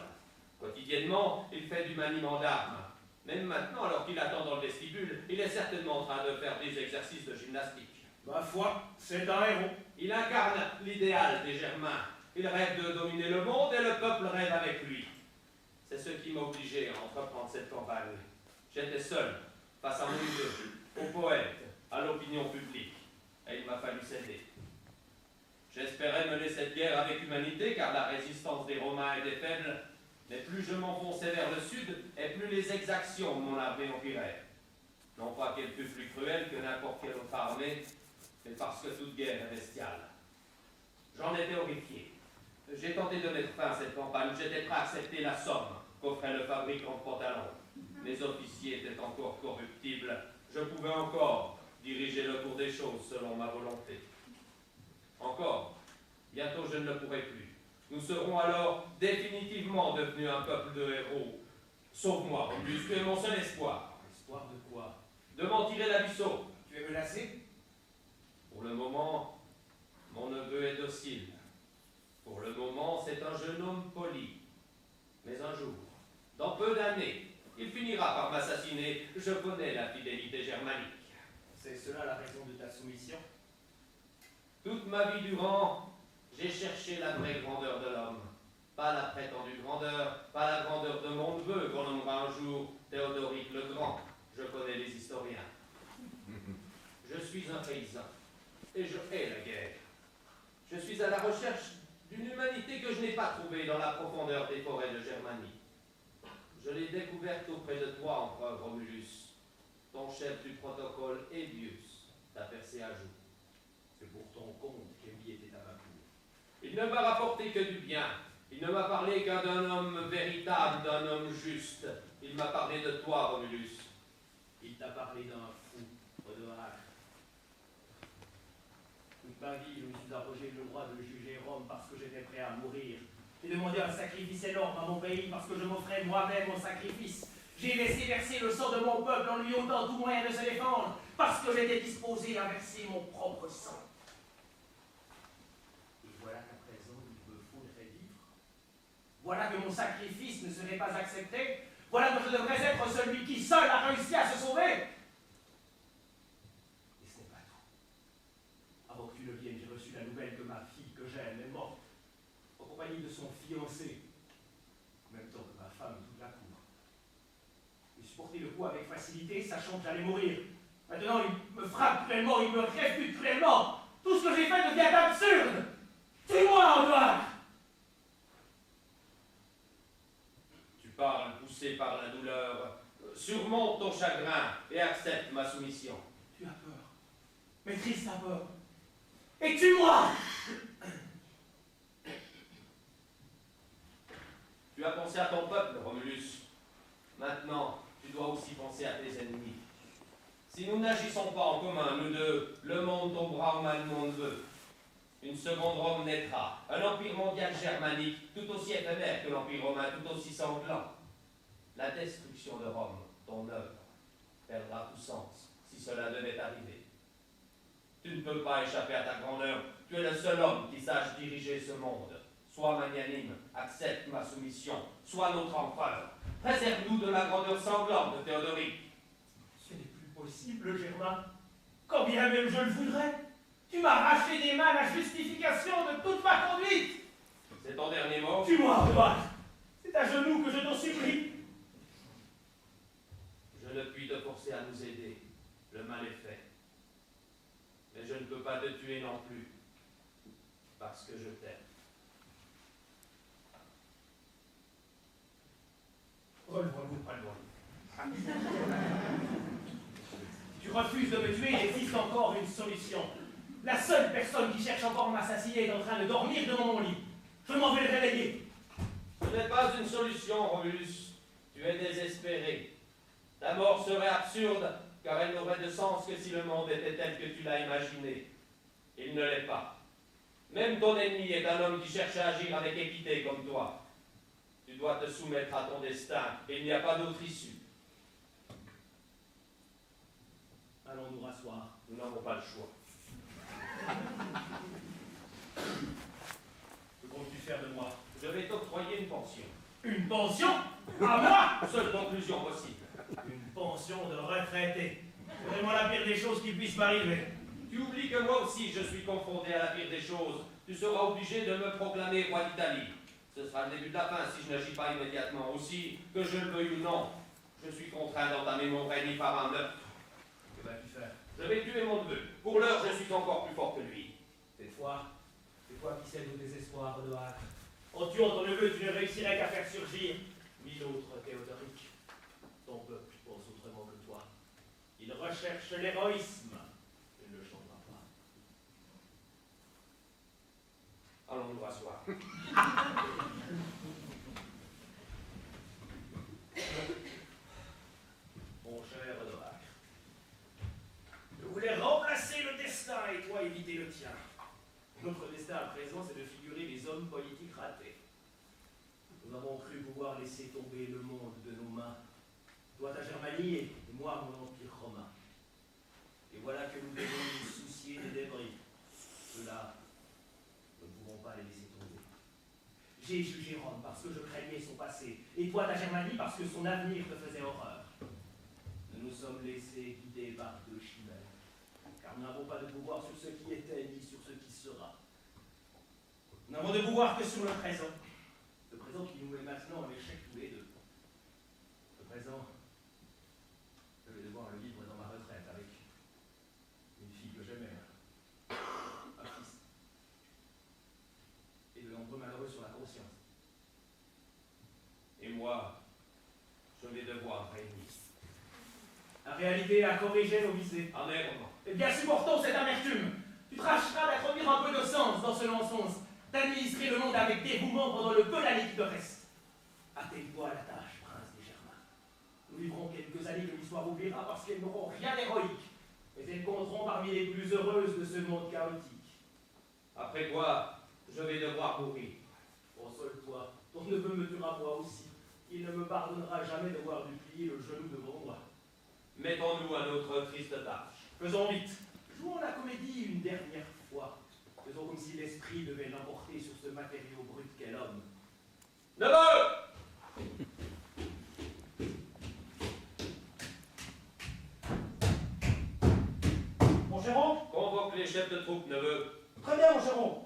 Quotidiennement, il fait du maniement d'armes. Même maintenant, alors qu'il attend dans le vestibule, il est certainement en train de faire des exercices de gymnastique. Ma foi, c'est un héros. Il incarne l'idéal des Germains. Il rêve de dominer le monde et le peuple rêve avec lui. C'est ce qui m'a obligé à entreprendre cette campagne. J'étais seul, face à mon idée, aux poètes, à l'opinion publique. Et il m'a fallu céder. J'espérais mener cette guerre avec humanité, car la résistance des Romains était faible. Mais plus je m'enfonçais vers le sud, et plus les exactions de mon armée empiraient. Non pas qu'elle fût plus cruelle que n'importe quelle autre armée, mais parce que toute guerre est bestiale. J'en étais horrifié. J'ai tenté de mettre fin à cette campagne. J'étais prêt à accepter la somme qu'offrait le fabricant de pantalons. Mes officiers étaient encore corruptibles. Je pouvais encore diriger le cours des choses selon ma volonté. Encore, bientôt je ne le pourrai plus. Nous serons alors définitivement devenus un peuple de héros. Sauve-moi, Romulus, tu es mon seul espoir. Espoir de quoi? De m'en tirer l'abisseau. Tu es menacé? Pour le moment, mon neveu est docile. Pour le moment, c'est un jeune homme poli. Mais un jour, dans peu d'années, il finira par m'assassiner. Je connais la fidélité germanique. C'est cela la raison de ta soumission? Toute ma vie durant, j'ai cherché la vraie grandeur de l'homme. Pas la prétendue grandeur, pas la grandeur de mon neveu qu'on nommera un jour Théodoric le Grand. Je connais les historiens. Je suis un paysan et je hais la guerre. Je suis à la recherche d'une humanité que je n'ai pas trouvée dans la profondeur des forêts de Germanie. Je l'ai découverte auprès de toi, empereur Romulus. Ton chef du protocole, Ebius, t'a percé à jour. C'est pour ton compte qu'Emmy était à ma cour. Il ne m'a rapporté que du bien. Il ne m'a parlé qu'un d'un homme véritable, d'un homme juste. Il m'a parlé de toi, Romulus. Il t'a parlé d'un fou, Odoard. Toute ma vie, je me suis arrogé le droit de juger Rome parce que j'étais prêt à mourir. J'ai demandé un sacrifice énorme à mon pays parce que je m'offrais moi-même au sacrifice. J'ai laissé verser le sang de mon peuple en lui ôtant tout moyen de se défendre parce que j'étais disposé à verser mon propre sang. Voilà que mon sacrifice ne serait pas accepté. Voilà que je devrais être celui qui seul a réussi à se sauver. Et ce n'est pas tout. Avant que tu ne viennes, j'ai reçu la nouvelle que ma fille que j'aime est morte, en compagnie de son fiancé, en même temps que ma femme et toute la cour. J'ai supporté le coup avec facilité, sachant que j'allais mourir. Maintenant, il me frappe cruellement, il me réfute cruellement. Tout ce que j'ai fait devient absurde. Tue-moi, Antoine! Tu parles poussé par la douleur. Surmonte ton chagrin et accepte ma soumission. Tu as peur. Maîtrise ta peur. Et tue-moi! Tu as pensé à ton peuple, Romulus. Maintenant, tu dois aussi penser à tes ennemis. Si nous n'agissons pas en commun, nous deux, le monde tombera au mal monde veut. Une seconde Rome naîtra, un empire mondial germanique tout aussi éphémère que l'empire romain, tout aussi sanglant. La destruction de Rome, ton œuvre, perdra tout sens si cela devait arriver. Tu ne peux pas échapper à ta grandeur, tu es le seul homme qui sache diriger ce monde. Sois magnanime, accepte ma soumission, sois notre empereur. Préserve-nous de la grandeur sanglante de Théodoric. Ce n'est plus possible, Germain. Quand bien même je le voudrais. Tu m'as arraché des mains la justification de toute ma conduite. C'est ton dernier mot? Tue-moi, Antoine. C'est à genoux que je t'en supplie. Je ne puis te forcer à nous aider. Le mal est fait. Mais je ne peux pas te tuer non plus. Parce que je t'aime. Relevons-nous, relevons-nous. Si tu refuses de me tuer, il existe encore une solution. La seule personne qui cherche encore à m'assassiner est en train de dormir devant mon lit. Je m'en vais le réveiller. Ce n'est pas une solution, Romulus. Tu es désespéré. Ta mort serait absurde, car elle n'aurait de sens que si le monde était tel que tu l'as imaginé. Il ne l'est pas. Même ton ennemi est un homme qui cherche à agir avec équité comme toi. Tu dois te soumettre à ton destin, et il n'y a pas d'autre issue. Allons nous rasseoir. Nous n'avons pas le choix. Que comptes-tu faire de moi? Je vais t'octroyer une pension. Une pension? À moi? Seule conclusion possible. Une pension de retraité. C'est vraiment la pire des choses qui puissent m'arriver. Tu oublies que moi aussi je suis confronté à la pire des choses. Tu seras obligé de me proclamer roi d'Italie. Ce sera le début de la fin si je n'agis pas immédiatement. Aussi, que je le veuille ou non, je suis contraint d'entamer mon règne par un meurtre. Que vas-tu faire? Je vais tuer mon neveu. Pour l'heure, je suis encore plus fort que lui. C'est toi qui cèdes au désespoir de hâte. En tuant ton neveu, tu ne réussirais qu'à faire surgir 1000 autres Théodoric. Ton peuple pense autrement que toi. Il recherche l'héroïsme. Il ne le changera pas. Allons nous rasseoir. Mon cher Odoacre, je voulais remplacer le destin et toi éviter le tien. Notre destin à présent, c'est de figurer les hommes politiques ratés. Nous avons cru pouvoir laisser tomber le monde de nos mains. Toi ta Germanie et moi mon empire romain. Et voilà que nous devons nous soucier des débris. Ceux-là, nous ne pouvons pas les laisser tomber. J'ai jugé Rome parce que je craignais son passé, et toi ta Germanie parce que son avenir te faisait horreur. Nous nous sommes laissés guider par deux chimères, car nous n'avons pas de pouvoir sur ce qui était ni sur ce qui sera. Nous n'avons de pouvoir que sur le présent. Le présent qui nous met maintenant en échec tous les deux. Le présent, je vais devoir le vivre dans ma retraite avec une fille que j'aimais, un fils, et de nombreux malheureux sur la conscience. Et moi, je vais devoir régner. La réalité a corrigé nos visées. Amèrement. Eh bien, supportons cette amertume. Tu tâcheras d'introduire un peu de sens dans ce non-sens, d'administrer le monde avec dévouement pendant le peu d'années qui te reste. Attelle-toi à la tâche, prince des Germains. Nous vivrons quelques années que l'histoire oubliera parce qu'elles n'auront rien d'héroïque, mais elles compteront parmi les plus heureuses de ce monde chaotique. Après quoi, je vais devoir mourir. Console-toi, ton neveu me tuera moi aussi. Il ne me pardonnera jamais d'avoir dû plier le genou devant moi. Mettons-nous à notre triste tâche. Faisons vite. Jouons la comédie une dernière fois. Faisons comme si l'esprit devait l'emporter sur ce matériau brut qu'est l'homme. Neveu! Mon Chéron? Convoque les chefs de troupes, neveu. Très bien, mon Chéron.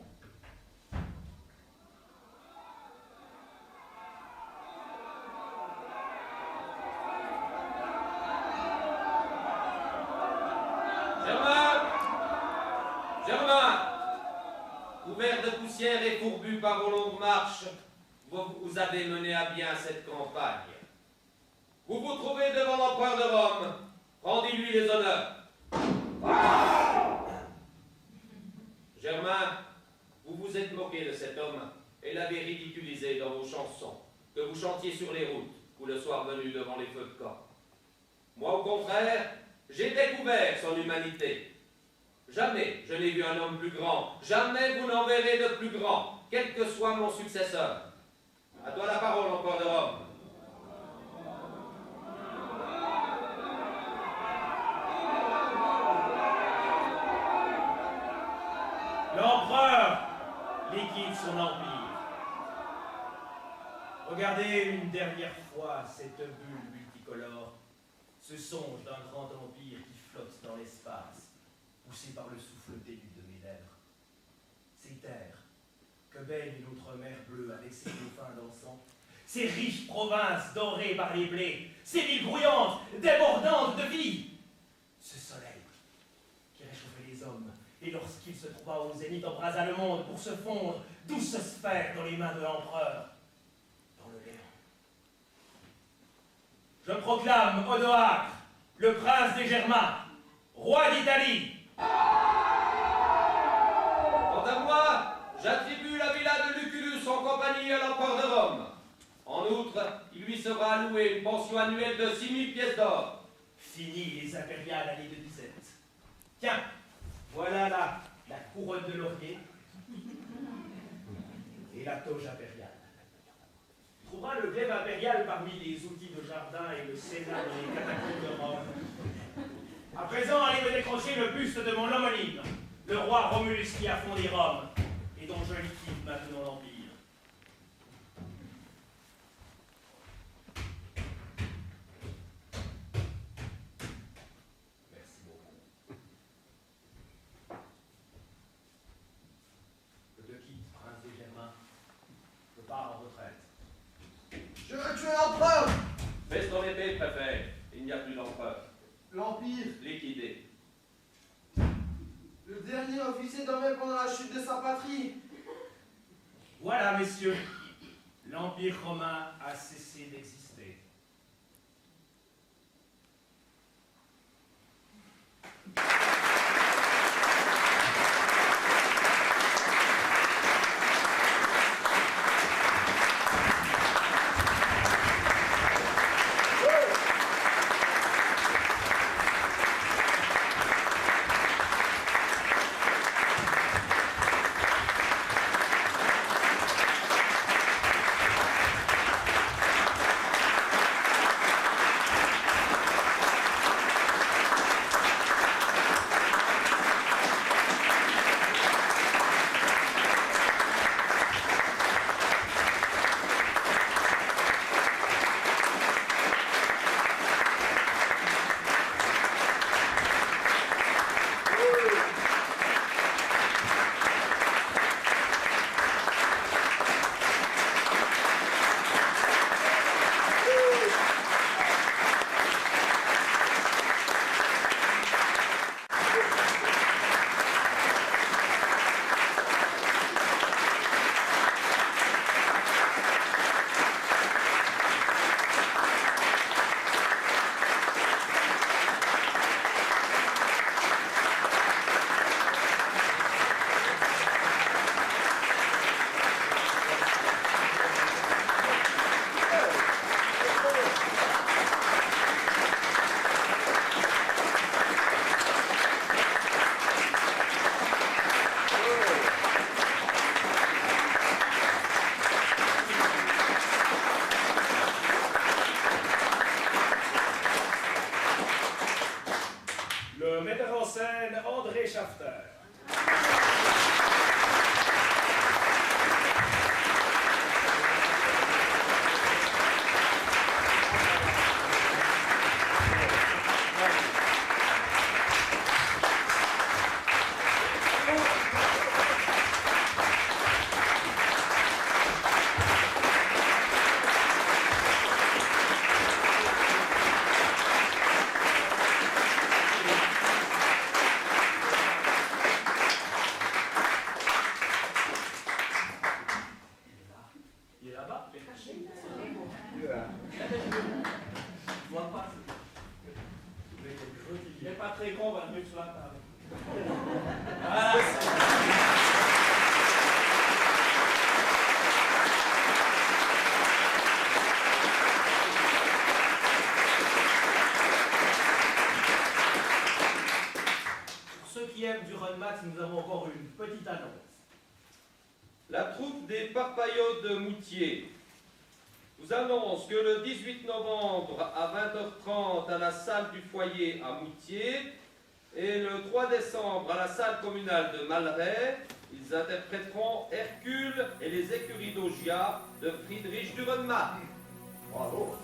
Germain, couvert de poussière et courbu par vos longues marches, vous avez mené à bien cette campagne. Vous vous trouvez devant l'empereur de Rome. Rendez-lui les honneurs. Germain, vous vous êtes moqué de cet homme et l'avez ridiculisé dans vos chansons, que vous chantiez sur les routes ou le soir venu devant les feux de camp. Moi, au contraire, j'ai découvert son humanité. Jamais je n'ai vu un homme plus grand. Jamais vous n'en verrez de plus grand, quel que soit mon successeur. À toi la parole, empereur de Rome. L'empereur liquide son empire. Regardez une dernière fois cette bulle multicolore, ce songe d'un grand empire qui flotte dans l'espace, poussé par le souffle ténu de mes lèvres. Ces terres, que baigne l'outre-mer bleue avec ses dauphins dansants, ces riches provinces dorées par les blés, ces villes bruyantes, débordantes de vie, ce soleil qui réchauffait les hommes, et lorsqu'il se trouva au zénith embrasa le monde pour se fondre, douce sphère dans les mains de l'empereur, dans le néant. Je proclame Odoacre, le prince des Germains, roi d'Italie. Quant à moi, j'attribue la villa de Lucullus en compagnie à l'empereur de Rome. En outre, il lui sera alloué une pension annuelle de 6000 pièces d'or. Fini les impériales années de disette. Tiens, voilà la couronne de laurier et la toge impériale. Tu trouveras le glaive impérial parmi les outils de jardin et le sénat dans les catacombes de Rome. À présent, allez me décrocher le buste de mon homonyme, le roi Romulus qui a fondé Rome et dont je liquide maintenant l'empire. Merci beaucoup. Je te quitte, prince des Germains. Je pars en retraite. Je veux tuer l'empereur! Baisse ton épée, préfet. Il n'y a plus d'empereur. L'Empire, Liquidé. le dernier officier nommé pendant la chute de sa patrie. Voilà, messieurs, l'Empire romain a cessé d'exister. Le metteur en scène André Schafter. pas très con, on va le mettre sur la table. Voilà. Pour ceux qui aiment du run max, nous avons encore une petite annonce. La troupe des Parpaillots de Moutier vous annonce que le 18 novembre à 20h30 à la salle du foyer à Moutier et le 3 décembre à la salle communale de Malray, ils interpréteront Hercule et les écuries d'Augia de Friedrich Dürrenmatt. Bravo.